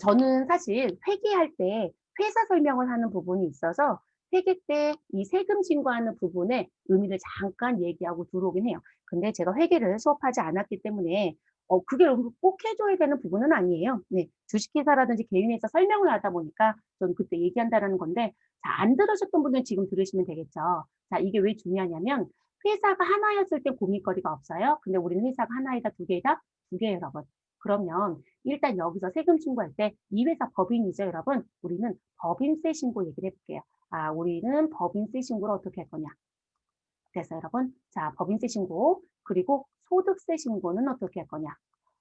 저는 사실 회계할 때 회사 설명을 하는 부분이 있어서 회계 때 이 세금 신고하는 부분의 의미를 잠깐 얘기하고 들어오긴 해요. 근데 제가 회계를 수업하지 않았기 때문에 그게 꼭 해줘야 되는 부분은 아니에요. 네, 주식회사라든지 개인회사 설명을 하다 보니까 저는 그때 얘기한다라는 건데 자, 안 들으셨던 분들은 지금 들으시면 되겠죠. 자, 이게 왜 중요하냐면 회사가 하나였을 때 고민거리가 없어요. 근데 우리는 회사가 하나이다, 두 개이다, 두 개예요, 여러분. 그러면 일단 여기서 세금 신고할 때 이 회사 법인이죠, 여러분. 우리는 법인세 신고 얘기를 해볼게요. 아, 우리는 법인세 신고를 어떻게 할 거냐. 그래서 여러분, 자, 법인세 신고 그리고 소득세 신고는 어떻게 할 거냐.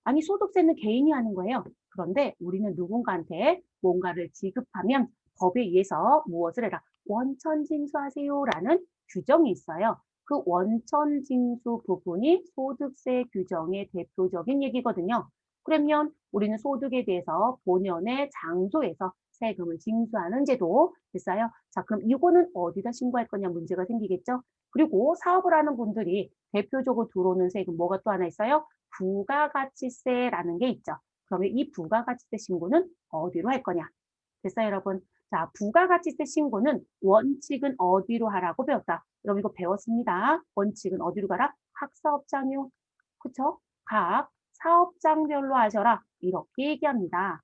아니, 소득세는 개인이 하는 거예요. 그런데 우리는 누군가한테 뭔가를 지급하면 법에 의해서 무엇을 해라. 원천징수하세요라는 규정이 있어요. 그 원천징수 부분이 소득세 규정의 대표적인 얘기거든요. 그러면 우리는 소득에 대해서 본연의 장소에서 세금을 징수하는 제도 됐어요. 자, 그럼 이거는 어디다 신고할 거냐 문제가 생기겠죠. 그리고 사업을 하는 분들이 대표적으로 들어오는 세금 뭐가 또 하나 있어요? 부가가치세라는 게 있죠. 그러면 이 부가가치세 신고는 어디로 할 거냐? 됐어요, 여러분? 자, 부가가치세 신고는 원칙은 어디로 하라고 배웠다. 여러분 이거 배웠습니다. 원칙은 어디로 가라? 각 사업장요. 그쵸? 각 사업장별로 하셔라. 이렇게 얘기합니다.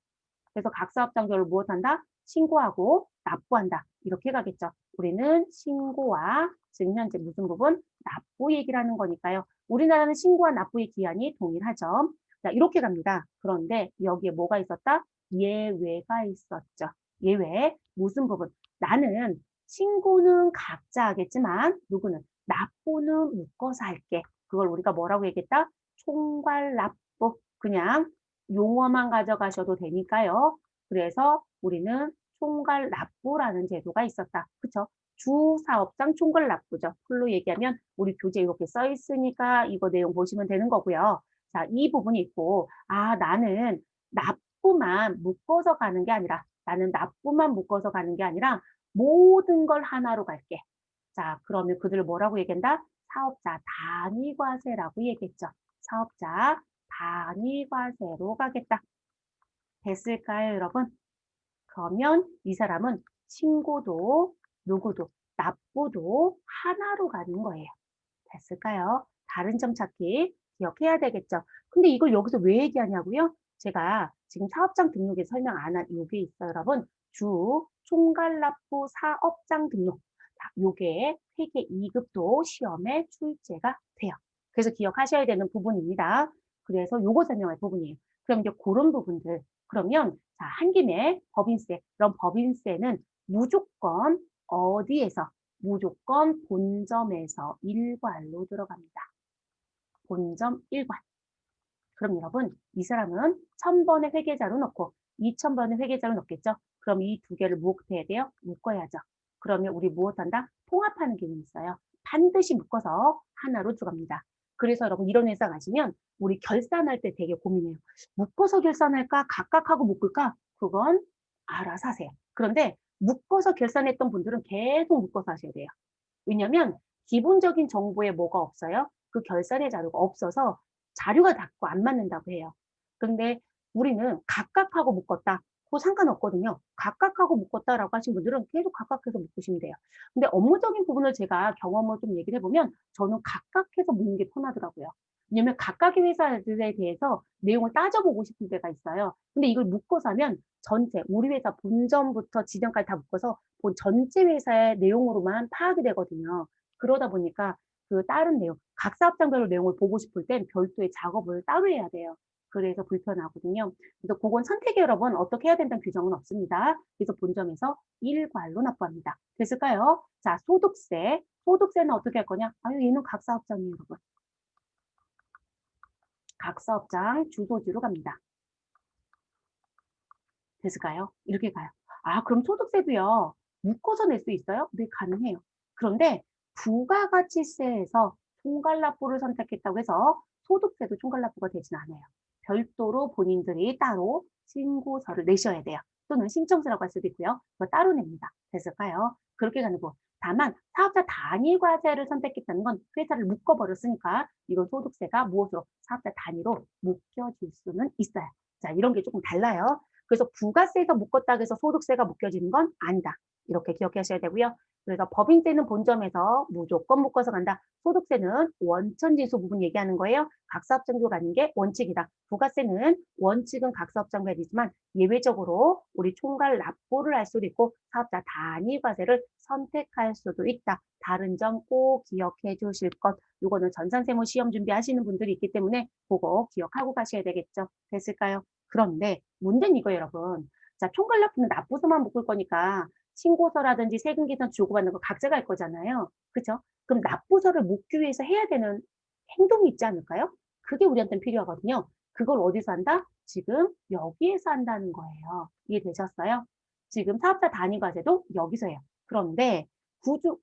그래서 각 사업장별로 무엇한다? 신고하고 납부한다. 이렇게 가겠죠. 우리는 신고와 지금 현재 무슨 부분? 납부 얘기를 하는 거니까요. 우리나라는 신고와 납부의 기한이 동일하죠. 자, 이렇게 갑니다. 그런데 여기에 뭐가 있었다? 예외가 있었죠. 예외. 무슨 부분? 나는 신고는 각자 하겠지만 누구는 납부는 묶어서 할게. 그걸 우리가 뭐라고 얘기했다? 총괄납부. 그냥 용어만 가져가셔도 되니까요. 그래서 우리는 총괄납부라는 제도가 있었다. 그쵸? 주사업장 총괄납부죠. 풀로 얘기하면 우리 교재에 이렇게 써 있으니까 이거 내용 보시면 되는 거고요. 자, 이 부분이 있고, 아, 나는 납부만 묶어서 가는 게 아니라, 나는 납부만 묶어서 가는 게 아니라 모든 걸 하나로 갈게. 자, 그러면 그들을 뭐라고 얘기한다? 사업자 단위과세라고 얘기했죠. 사업자 단위과세로 가겠다. 됐을까요, 여러분? 그러면 이 사람은 신고도 누구도 납부도 하나로 가는 거예요. 됐을까요? 다른 점 찾기 기억해야 되겠죠. 근데 이걸 여기서 왜 얘기하냐고요? 제가 지금 사업장 등록에 설명 안 한 요게 있어요, 여러분. 주 총괄납부 사업장 등록. 자, 요게 회계 2급도 시험에 출제가 돼요. 그래서 기억하셔야 되는 부분입니다. 그래서 요거 설명할 부분이에요. 그럼 이제 그런 부분들. 그러면 자, 한 김에 법인세. 그럼 법인세는 무조건 어디에서? 무조건 본점에서 일괄로 들어갑니다. 본점 일괄. 그럼 여러분, 이 사람은 1000번의 회계자로 넣고 2000번의 회계자로 넣겠죠? 그럼 이 두 개를 무엇해야 돼요? 묶어야죠. 그러면 우리 무엇한다? 통합하는 기능이 있어요. 반드시 묶어서 하나로 들어갑니다. 그래서 여러분 이런 회사 가시면 우리 결산할 때 되게 고민해요. 묶어서 결산할까? 각각 하고 묶을까? 그건 알아서 하세요. 그런데 묶어서 결산했던 분들은 계속 묶어서 하셔야 돼요. 왜냐면 기본적인 정보에 뭐가 없어요? 그 결산의 자료가 없어서 자료가 자꾸 안 맞는다고 해요. 근데 우리는 각각하고 묶었다. 그거 상관없거든요. 각각하고 묶었다라고 하신 분들은 계속 각각해서 묶으시면 돼요. 근데 업무적인 부분을 제가 경험을 좀 얘기를 해보면 저는 각각해서 묶는 게 편하더라고요. 왜냐면 각각의 회사들에 대해서 내용을 따져보고 싶을 때가 있어요. 근데 이걸 묶어서 하면 전체, 우리 회사 본점부터 지점까지 다 묶어서 본 전체 회사의 내용으로만 파악이 되거든요. 그러다 보니까 그 다른 내용, 각 사업장별로 내용을 보고 싶을 땐 별도의 작업을 따로 해야 돼요. 그래서 불편하거든요. 그래서 그건 선택이 여러분 어떻게 해야 된다는 규정은 없습니다. 그래서 본점에서 일괄로 납부합니다. 됐을까요? 자, 소득세. 소득세는 어떻게 할 거냐? 아유, 얘는 각 사업장이에요, 여러분. 각 사업장 주소지로 갑니다. 됐을까요? 이렇게 가요. 아, 그럼 소득세도요. 묶어서 낼 수 있어요? 네, 가능해요. 그런데 부가가치세에서 총괄납부를 선택했다고 해서 소득세도 총괄납부가 되진 않아요. 별도로 본인들이 따로 신고서를 내셔야 돼요. 또는 신청서라고 할 수도 있고요. 그거 따로 냅니다. 됐을까요? 그렇게 가는 거. 다만 사업자 단위과세를 선택했다는 건 회사를 묶어버렸으니까 이건 소득세가 무엇으로? 사업자 단위로 묶여질 수는 있어요. 자, 이런 게 조금 달라요. 그래서 부가세에서 묶었다고 해서 소득세가 묶여지는 건 아니다. 이렇게 기억하셔야 되고요. 그래서 법인세는 본점에서 무조건 묶어서 간다. 소득세는 원천지수 부분 얘기하는 거예요. 각 사업장별로 가는 게 원칙이다. 부가세는 원칙은 각 사업장별이지만 예외적으로 우리 총괄 납부를 할 수도 있고 사업자 단위과세를 선택할 수도 있다. 다른 점 꼭 기억해 주실 것. 이거는 전산세무 시험 준비하시는 분들이 있기 때문에 그거 기억하고 가셔야 되겠죠. 됐을까요? 그런데 문제는 이거 여러분. 자, 총괄납부는 납부서만 묶을 거니까 신고서라든지 세금 계산 주고받는 거 각자가 할 거잖아요. 그렇죠? 그럼 납부서를 묶기 위해서 해야 되는 행동이 있지 않을까요? 그게 우리한테는 필요하거든요. 그걸 어디서 한다? 지금 여기에서 한다는 거예요. 이해되셨어요? 지금 사업자 단위과세도 여기서 해요. 그런데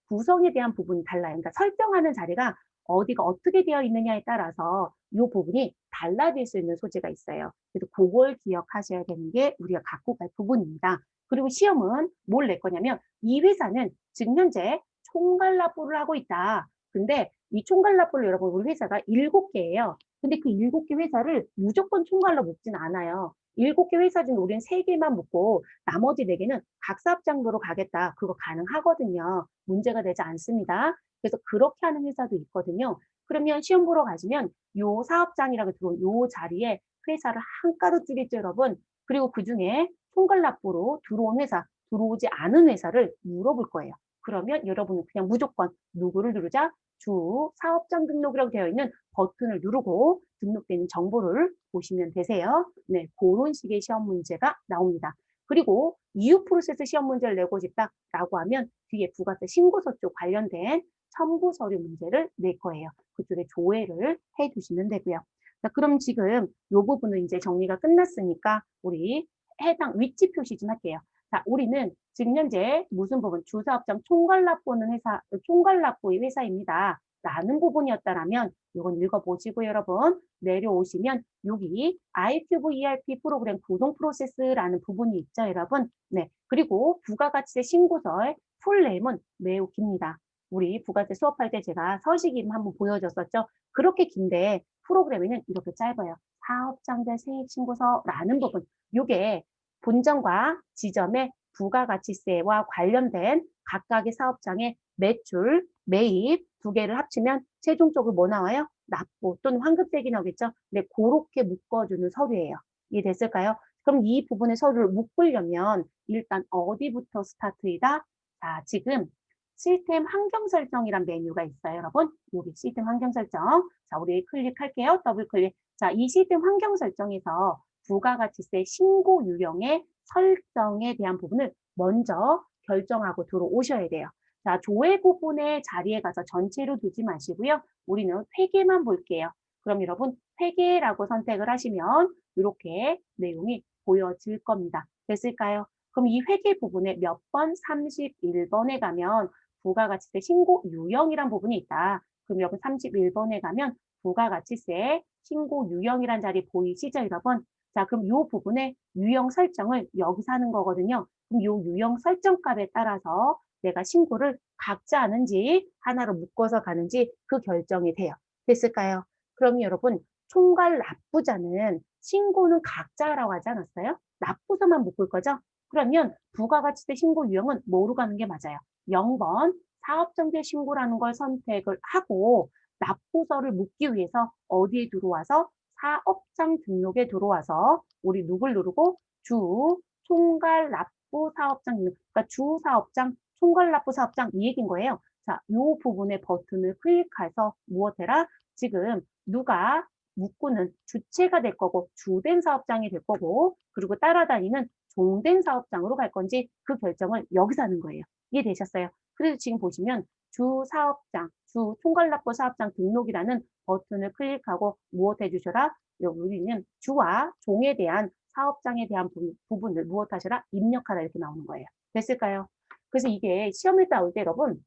구성에 대한 부분이 달라요. 그러니까 설정하는 자리가 어디가 어떻게 되어 있느냐에 따라서 이 부분이 달라질 수 있는 소지가 있어요. 그래서 그걸 기억하셔야 되는 게 우리가 갖고 갈 부분입니다. 그리고 시험은 뭘 낼 거냐면 이 회사는 지금 현재 총괄납부를 하고 있다. 근데 이 총괄납부를 여러분 우리 회사가 7개예요. 근데 그 7개 회사를 무조건 총괄로 묶진 않아요. 7개 회사 중에 우리는 3개만 묶고 나머지 4개는 각 사업장으로 가겠다. 그거 가능하거든요. 문제가 되지 않습니다. 그래서 그렇게 하는 회사도 있거든요. 그러면 시험 보러 가시면 요 사업장이라고 들어온 요 자리에 회사를 한가득 주겠죠, 여러분. 그리고 그중에 총괄납부로 들어온 회사, 들어오지 않은 회사를 물어볼 거예요. 그러면 여러분은 그냥 무조건 누구를 누르자? 주 사업장 등록이라고 되어 있는 버튼을 누르고 등록되는 정보를 보시면 되세요. 네, 그런 식의 시험 문제가 나옵니다. 그리고 이후 프로세스 시험 문제를 내고 싶다라고 하면 뒤에 부가세 신고서 쪽 관련된 첨부 서류 문제를 낼 거예요. 그쪽에 조회를 해주시면 되고요. 자, 그럼 지금 요 부분은 이제 정리가 끝났으니까 우리 해당 위치 표시 좀 할게요. 자, 우리는 지금 현재 무슨 부분? 주사업장 총괄납부는 회사, 총괄납부의 회사입니다. 라는 부분이었다라면 이건 읽어보시고 여러분 내려오시면 여기 i큐브 ERP 프로그램 구동 프로세스라는 부분이 있죠, 여러분. 네. 그리고 부가가치세 신고서의 풀네임은 매우 깁니다. 우리 부가세 수업할 때 제가 서식 이름 한번 보여줬었죠. 그렇게 긴데 프로그램에는 이렇게 짧아요. 사업장별 세액신고서라는 부분. 이게 본점과 지점의 부가가치세와 관련된 각각의 사업장의 매출, 매입 두 개를 합치면 최종적으로 뭐 나와요? 납부 또는 환급세액이 나오겠죠? 네, 그렇게 묶어주는 서류예요. 이해됐을까요? 그럼 이 부분의 서류를 묶으려면 일단 어디부터 스타트이다? 자, 지금 시스템 환경 설정이란 메뉴가 있어요, 여러분. 여기 시스템 환경 설정. 자, 우리 클릭할게요. 더블 클릭. 자, 이 시스템 환경 설정에서 부가가치세 신고 유형의 설정에 대한 부분을 먼저 결정하고 들어오셔야 돼요. 자, 조회 부분의 자리에 가서 전체로 두지 마시고요. 우리는 회계만 볼게요. 그럼 여러분 회계라고 선택을 하시면 이렇게 내용이 보여질 겁니다. 됐을까요? 그럼 이 회계 부분에 몇 번? 31번에 가면 부가가치세 신고 유형이란 부분이 있다. 그럼 여러분 31번에 가면 부가가치세 신고 유형이란 자리 보이시죠, 여러분? 자, 그럼 이 부분의 유형 설정을 여기서 하는 거거든요. 그럼 이 유형 설정 값에 따라서 내가 신고를 각자 하는지 하나로 묶어서 가는지 그 결정이 돼요. 됐을까요? 그럼 여러분 총괄 납부자는 신고는 각자라고 하지 않았어요? 납부서만 묶을 거죠? 그러면 부가가치세 신고 유형은 뭐로 가는 게 맞아요? 0번 사업정제 신고라는 걸 선택을 하고 납부서를 묻기 위해서 어디에 들어와서 사업장 등록에 들어와서 우리 누굴 누르고 주 총괄 납부 사업장 등록, 그러니까 주 사업장 총괄 납부 사업장 이 얘기인 거예요. 자, 이 부분의 버튼을 클릭해서 무엇해라? 지금 누가 묶고는 주체가 될 거고 주된 사업장이 될 거고 그리고 따라다니는 종된 사업장으로 갈 건지 그 결정을 여기서 하는 거예요. 이해되셨어요? 그래서 지금 보시면 주 사업장, 주 총괄납부 사업장 등록이라는 버튼을 클릭하고 무엇 해주셔라? 우리는 주와 종에 대한 사업장에 대한 부분을 무엇 하셔라? 입력하라 이렇게 나오는 거예요. 됐을까요? 그래서 이게 시험에 나올 때 여러분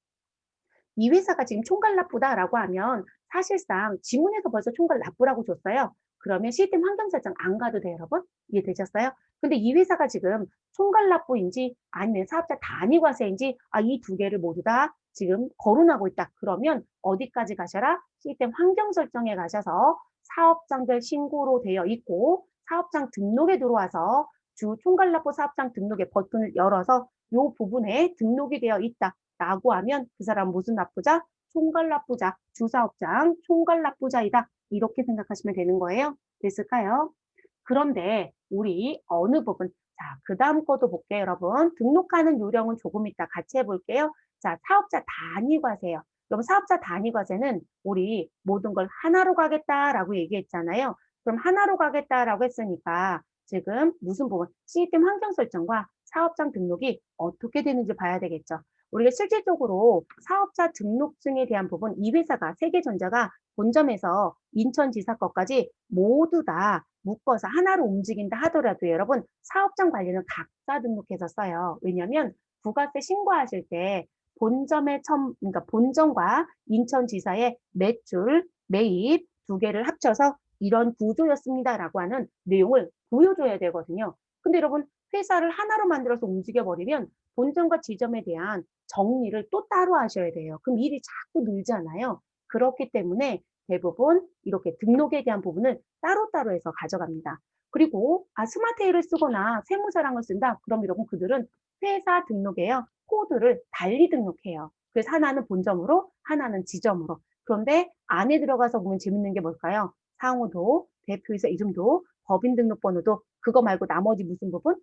이 회사가 지금 총괄납부다라고 하면 사실상 지문에서 벌써 총괄납부라고 줬어요. 그러면 시스템 환경 설정 안 가도 돼요, 여러분? 이해되셨어요? 근데 이 회사가 지금 총괄납부인지 아니면 사업자 단위과세인지 이 두 개를 모두 다 지금 거론하고 있다. 그러면 어디까지 가셔라? 시스템 환경 설정에 가셔서 사업장별 신고로 되어 있고 사업장 등록에 들어와서 주 총괄납부 사업장 등록의 버튼을 열어서 이 부분에 등록이 되어 있다. 라고 하면 그 사람 무슨 납부자? 총괄납부자, 주사업장 총괄납부자이다. 이렇게 생각하시면 되는 거예요. 됐을까요? 그런데 우리 어느 부분, 자, 그 다음 거도 볼게요, 여러분. 등록하는 요령은 조금 이따 같이 해볼게요. 자, 사업자 단위과세요. 그럼 사업자 단위과세는 우리 모든 걸 하나로 가겠다라고 얘기했잖아요. 그럼 하나로 가겠다라고 했으니까 지금 무슨 부분? 시스템 환경 설정과 사업장 등록이 어떻게 되는지 봐야 되겠죠. 우리가 실질적으로 사업자 등록증에 대한 부분, 이 회사가 세계전자가 본점에서 인천지사 것까지 모두 다 묶어서 하나로 움직인다 하더라도 여러분 사업장 관리는 각자 등록해서 써요. 왜냐하면 부가세 신고하실 때 본점의 그러니까 본점과 인천지사의 매출, 매입 두 개를 합쳐서 이런 구조였습니다라고 하는 내용을 보여줘야 되거든요. 근데 여러분 회사를 하나로 만들어서 움직여버리면 본점과 지점에 대한 정리를 또 따로 하셔야 돼요. 그럼 일이 자꾸 늘잖아요. 그렇기 때문에 대부분 이렇게 등록에 대한 부분을 따로따로 해서 가져갑니다. 그리고 스마트에이를 쓰거나 세무사랑을 쓴다. 그럼 여러분 그들은 회사 등록에요. 코드를 달리 등록해요. 그래서 하나는 본점으로 하나는 지점으로. 그런데 안에 들어가서 보면 재밌는 게 뭘까요? 상호도, 대표이사 이름도, 법인 등록번호도 그거 말고 나머지 무슨 부분?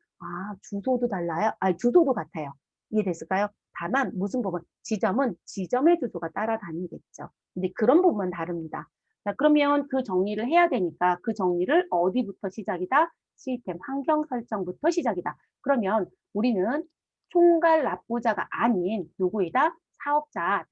주소도 달라요. 주소도 같아요. 이해됐을까요? 다만 무슨 부분? 지점은 지점의 주소가 따라다니겠죠. 근데 그런 부분은 다릅니다. 자, 그러면 그 정리를 해야 되니까 그 정리를 어디부터 시작이다? 시스템 환경 설정부터 시작이다. 그러면 우리는 총괄 납부자가 아닌 누구이다? 사업자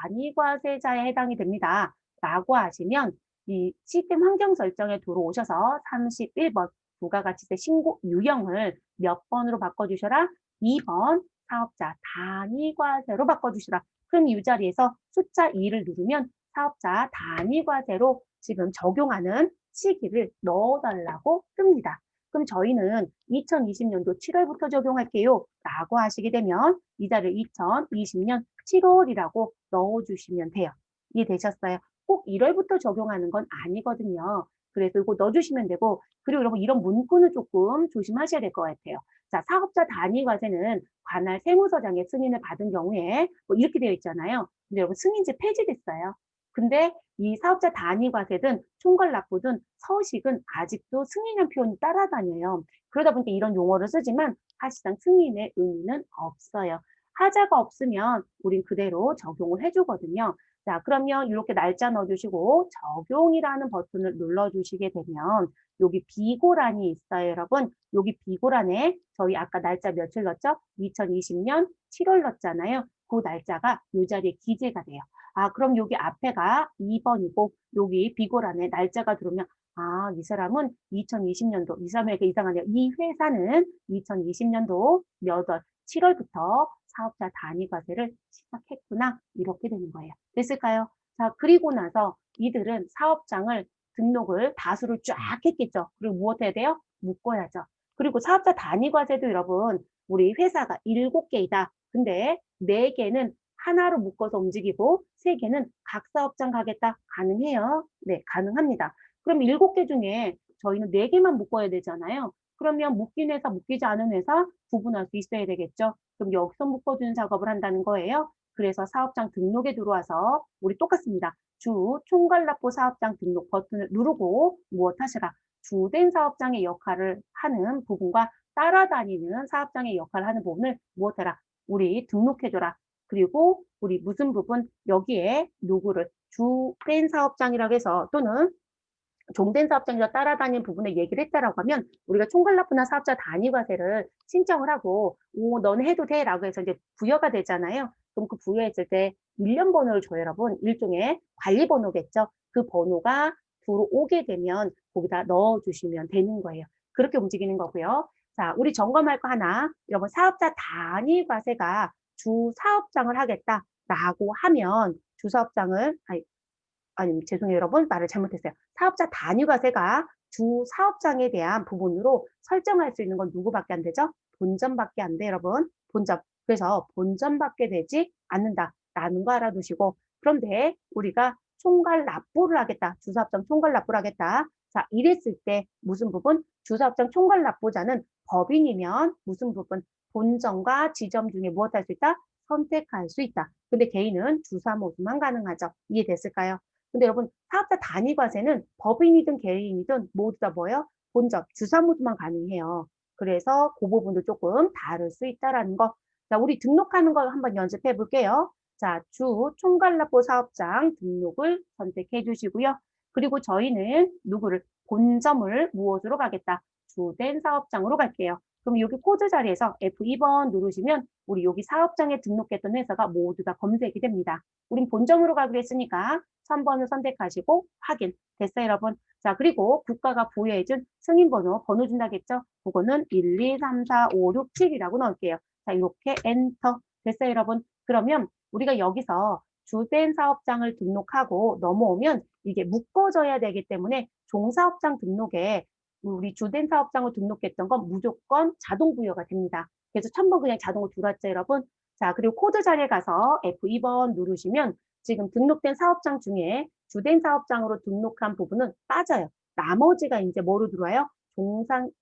단위과세자에 해당이 됩니다. 라고 하시면 이 시스템 환경 설정에 들어오셔서 31번 부가가치세 신고 유형을 몇 번으로 바꿔주셔라? 2번 사업자 단위과세로 바꿔주시라. 그럼 이 자리에서 숫자 2를 누르면 사업자 단위과세로 지금 적용하는 시기를 넣어달라고 뜹니다. 그럼 저희는 2020년도 7월부터 적용할게요 라고 하시게 되면 이 자리를 2020년 7월이라고 넣어주시면 돼요. 이해되셨어요? 꼭 1월부터 적용하는 건 아니거든요. 그래서 이거 넣어주시면 되고, 그리고 여러분 이런 문구는 조금 조심하셔야 될 것 같아요. 자, 사업자 단위 과세는 관할 세무서장의 승인을 받은 경우에 뭐 이렇게 되어 있잖아요. 근데 여러분 승인제 폐지됐어요. 근데 이 사업자 단위 과세든 총괄 납부든 서식은 아직도 승인이라는 표현이 따라다녀요. 그러다 보니까 이런 용어를 쓰지만 사실상 승인의 의미는 없어요. 하자가 없으면 우린 그대로 적용을 해주거든요. 자, 그러면 이렇게 날짜 넣어주시고 적용이라는 버튼을 눌러주시게 되면 여기 비고란이 있어요, 여러분. 여기 비고란에 저희 아까 날짜 며칠 넣었죠? 2020년 7월 넣었잖아요. 그 날짜가 이 자리에 기재가 돼요. 아, 그럼 여기 앞에가 2번이고 여기 비고란에 날짜가 들어오면 아, 이 사람은 2020년도, 이 사람에게 이상하네요. 이 회사는 2020년도 몇 월, 7월부터 사업자 단위 과세를 시작했구나. 이렇게 되는 거예요. 됐을까요? 자, 그리고 나서 이들은 사업장을 등록을 다수를 쫙 했겠죠. 그리고 무엇 해야 돼요? 묶어야죠. 그리고 사업자 단위 과세도 여러분, 우리 회사가 7개이다. 근데 4개는 하나로 묶어서 움직이고 3개는 각 사업장 가겠다. 가능해요. 네, 가능합니다. 그럼 7개 중에 저희는 4개만 묶어야 되잖아요. 그러면 묶인 회사, 묶이지 않은 회사 구분할 수 있어야 되겠죠. 그럼 여기서 묶어주는 작업을 한다는 거예요. 그래서 사업장 등록에 들어와서 우리 똑같습니다. 주 총괄납부 사업장 등록 버튼을 누르고 무엇 하시라. 주된 사업장의 역할을 하는 부분과 따라다니는 사업장의 역할을 하는 부분을 무엇해라. 우리 등록해줘라. 그리고 우리 무슨 부분 여기에 누구를 주된 사업장이라고 해서 또는 종된 사업장에서 따라다니는 부분을 얘기를 했다라고 하면 우리가 총괄납부나 사업자 단위과세를 신청을 하고 오, 너는 해도 돼 라고 해서 이제 부여가 되잖아요. 그럼 그 부여했을 때 일련 번호를 줘요, 여러분. 일종의 관리 번호겠죠. 그 번호가 들어오게 되면 거기다 넣어주시면 되는 거예요. 그렇게 움직이는 거고요. 자, 우리 점검할 거 하나. 여러분, 사업자 단위과세가 주 사업장을 하겠다라고 하면 주 사업장을 아니, 죄송해요, 여러분. 말을 잘못했어요. 사업자 단위과세가 주 사업장에 대한 부분으로 설정할 수 있는 건 누구밖에 안 되죠? 본점밖에 안 돼, 여러분. 본점. 그래서 본점밖에 되지 않는다라는 거 알아두시고, 그런데 우리가 총괄 납부를 하겠다. 주사업장 총괄 납부를 하겠다. 자, 이랬을 때 무슨 부분? 주사업장 총괄 납부자는 법인이면 무슨 부분? 본점과 지점 중에 무엇 할 수 있다? 선택할 수 있다. 근데 개인은 주사 모두만 가능하죠. 이해됐을까요? 근데 여러분 사업자 단위 과세는 법인이든 개인이든 모두 다 뭐예요? 본점, 주사 모두만 가능해요. 그래서 그 부분도 조금 다를 수 있다라는 거. 자, 우리 등록하는 거 한번 연습해 볼게요. 자, 주 총괄납부 사업장 등록을 선택해 주시고요. 그리고 저희는 누구를 본점을 무엇으로 가겠다? 주된 사업장으로 갈게요. 그럼 여기 코드 자리에서 F2번 누르시면 우리 여기 사업장에 등록했던 회사가 모두 다 검색이 됩니다. 우린 본점으로 가기로 했으니까 3번을 선택하시고 확인. 됐어요, 여러분? 자, 그리고 국가가 부여해준 승인번호, 번호 준다겠죠? 그거는 1, 2, 3, 4, 5, 6, 7이라고 넣을게요. 자, 이렇게 엔터. 됐어요, 여러분? 그러면 우리가 여기서 주된 사업장을 등록하고 넘어오면 이게 묶어져야 되기 때문에 종사업장 등록에 우리 주된 사업장을 등록했던 건 무조건 자동 부여가 됩니다. 그래서 1000번 그냥 자동으로 들어왔죠, 여러분? 자, 그리고 코드 자리에 가서 F2번 누르시면 지금 등록된 사업장 중에 주된 사업장으로 등록한 부분은 빠져요. 나머지가 이제 뭐로 들어와요?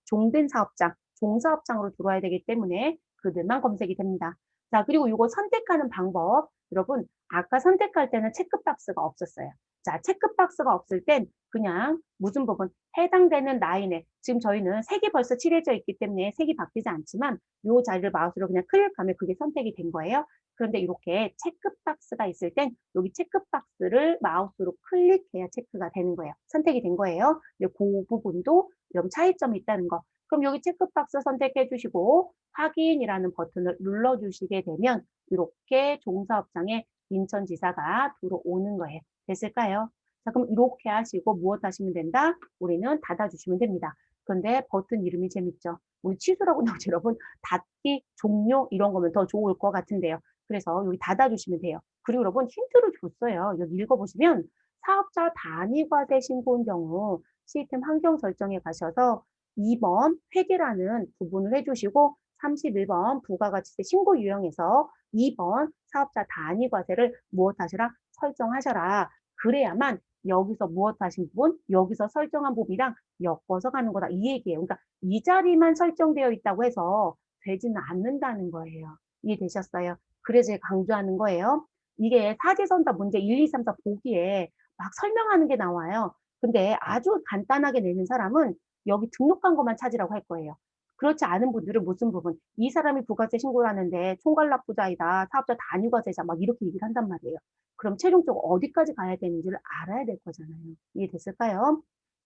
종된 사업장, 종사업장으로 들어와야 되기 때문에 그들만 검색이 됩니다. 자, 그리고 이거 선택하는 방법. 여러분, 아까 선택할 때는 체크박스가 없었어요. 자, 체크박스가 없을 땐 그냥 무슨 부분 해당되는 라인에 지금 저희는 색이 벌써 칠해져 있기 때문에 색이 바뀌지 않지만 이 자리를 마우스로 그냥 클릭하면 그게 선택이 된 거예요. 그런데 이렇게 체크박스가 있을 땐 여기 체크박스를 마우스로 클릭해야 체크가 되는 거예요. 선택이 된 거예요. 근데 그 부분도 이런 차이점이 있다는 거. 그럼 여기 체크박스 선택해 주시고 확인이라는 버튼을 눌러주시게 되면 이렇게 종사업장에 인천지사가 들어오는 거예요. 됐을까요? 자, 그럼 이렇게 하시고 무엇 하시면 된다? 우리는 닫아주시면 됩니다. 그런데 버튼 이름이 재밌죠? 우리 취소라고 나오죠, 여러분. 닫기, 종료 이런 거면 더 좋을 것 같은데요. 그래서 여기 닫아주시면 돼요. 그리고 여러분 힌트를 줬어요. 여기 읽어보시면 사업자 단위과세 신고인 경우 시스템 환경 설정에 가셔서 2번 회계라는 부분을 해주시고 31번 부가가치세 신고 유형에서 2번 사업자 단위과세를 무엇하시라 설정하셔라. 그래야만 여기서 무엇 하신 부분, 여기서 설정한 부분이랑 엮어서 가는 거다. 이 얘기예요. 그러니까 이 자리만 설정되어 있다고 해서 되지는 않는다는 거예요. 이해되셨어요? 그래서 제가 강조하는 거예요. 이게 사지선다 문제 1, 2, 3, 4 보기에 막 설명하는 게 나와요. 근데 아주 간단하게 내는 사람은 여기 등록한 것만 찾으라고 할 거예요. 그렇지 않은 분들은 무슨 부분, 이 사람이 부가세 신고를 하는데 총괄납부자이다, 사업자 단위과세자 막 이렇게 얘기를 한단 말이에요. 그럼 최종적으로 어디까지 가야 되는지를 알아야 될 거잖아요. 이해됐을까요?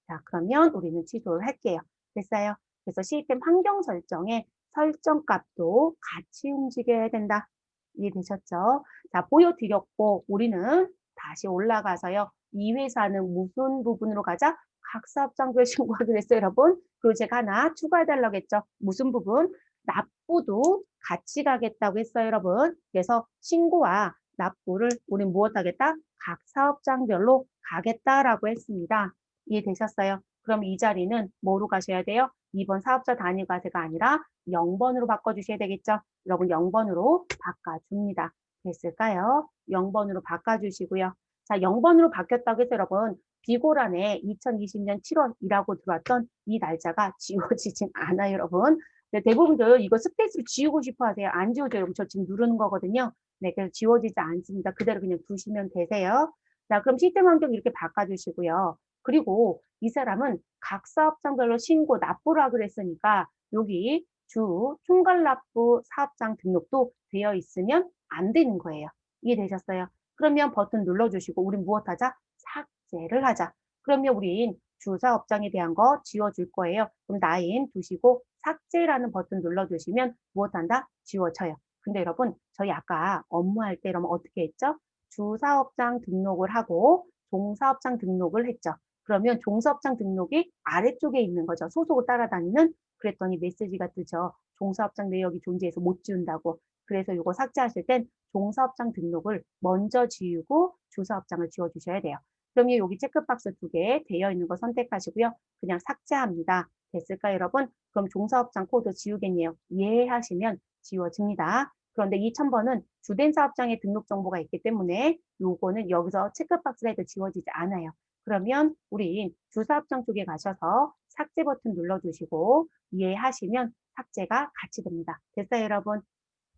자, 그러면 우리는 취소를 할게요. 됐어요? 그래서 시스템 환경 설정에 설정값도 같이 움직여야 된다. 이해되셨죠? 자, 보여드렸고 우리는 다시 올라가서요. 이 회사는 무슨 부분으로 가자? 각 사업장별 신고하기로 했어요, 여러분. 그리고 제가 하나 추가해달라고 했죠. 무슨 부분? 납부도 같이 가겠다고 했어요, 여러분. 그래서 신고와 납부를 우린 무엇 하겠다? 각 사업장별로 가겠다라고 했습니다. 이해되셨어요? 그럼 이 자리는 뭐로 가셔야 돼요? 2번 사업자 단위 과세가 아니라 0번으로 바꿔주셔야 되겠죠? 여러분 0번으로 바꿔줍니다. 됐을까요? 0번으로 바꿔주시고요. 자, 0번으로 바뀌었다고 해서 여러분 비고란에 2020년 7월이라고 들어왔던 이 날짜가 지워지진 않아요, 여러분. 네, 대부분들 이거 스페이스로 지우고 싶어 하세요. 안 지워져요, 여러분. 저 지금 누르는 거거든요. 네, 그래서 지워지지 않습니다. 그대로 그냥 두시면 되세요. 자, 그럼 시스템 환경 이렇게 바꿔주시고요. 그리고 이 사람은 각 사업장별로 신고, 납부를 하기로 했으니까 여기 주 총괄납부 사업장 등록도 되어 있으면 안 되는 거예요. 이해되셨어요? 그러면 버튼 눌러주시고 우린 무엇 하자? 삭제를 하자. 그러면 우린 주사업장에 대한 거 지워줄 거예요. 그럼 나인 두시고 삭제라는 버튼 눌러주시면 무엇 한다? 지워져요. 근데 여러분 저희 아까 업무할 때 이러면 어떻게 했죠? 주사업장 등록을 하고 종사업장 등록을 했죠. 그러면 종사업장 등록이 아래쪽에 있는 거죠. 소속을 따라다니는. 그랬더니 메시지가 뜨죠. 종사업장 내역이 존재해서 못 지운다고. 그래서 이거 삭제하실 땐 종사업장 등록을 먼저 지우고 주사업장을 지워주셔야 돼요. 그러면 여기 체크박스 2개 되어 있는 거 선택하시고요. 그냥 삭제합니다. 됐을까요, 여러분? 그럼 종사업장 코드 지우겠네요. 예 하시면 지워집니다. 그런데 2000번은 주된 사업장에 등록 정보가 있기 때문에 요거는 여기서 체크박스가 해도 지워지지 않아요. 그러면 우리 주사업장 쪽에 가셔서 삭제 버튼 눌러주시고 이해하시면 삭제가 같이 됩니다. 됐어요, 여러분?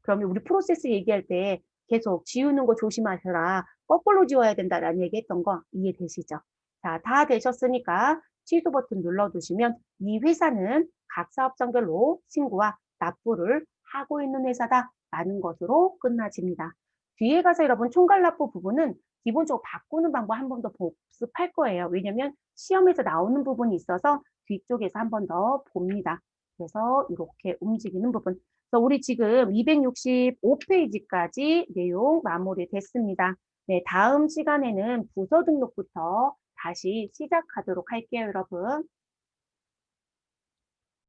그러면 우리 프로세스 얘기할 때 계속 지우는 거 조심하셔라. 거꾸로 지워야 된다라는 얘기했던 거 이해되시죠? 자, 다 되셨으니까 취소 버튼 눌러두시면 이 회사는 각 사업장별로 신고와 납부를 하고 있는 회사다라는 것으로 끝나집니다. 뒤에 가서 여러분 총괄납부 부분은 기본적으로 바꾸는 방법 한 번 더 복습할 거예요. 왜냐면 시험에서 나오는 부분이 있어서 뒤쪽에서 한 번 더 봅니다. 그래서 이렇게 움직이는 부분. 그래서 우리 지금 265페이지까지 내용 마무리됐습니다. 네, 다음 시간에는 부서 등록부터 다시 시작하도록 할게요, 여러분.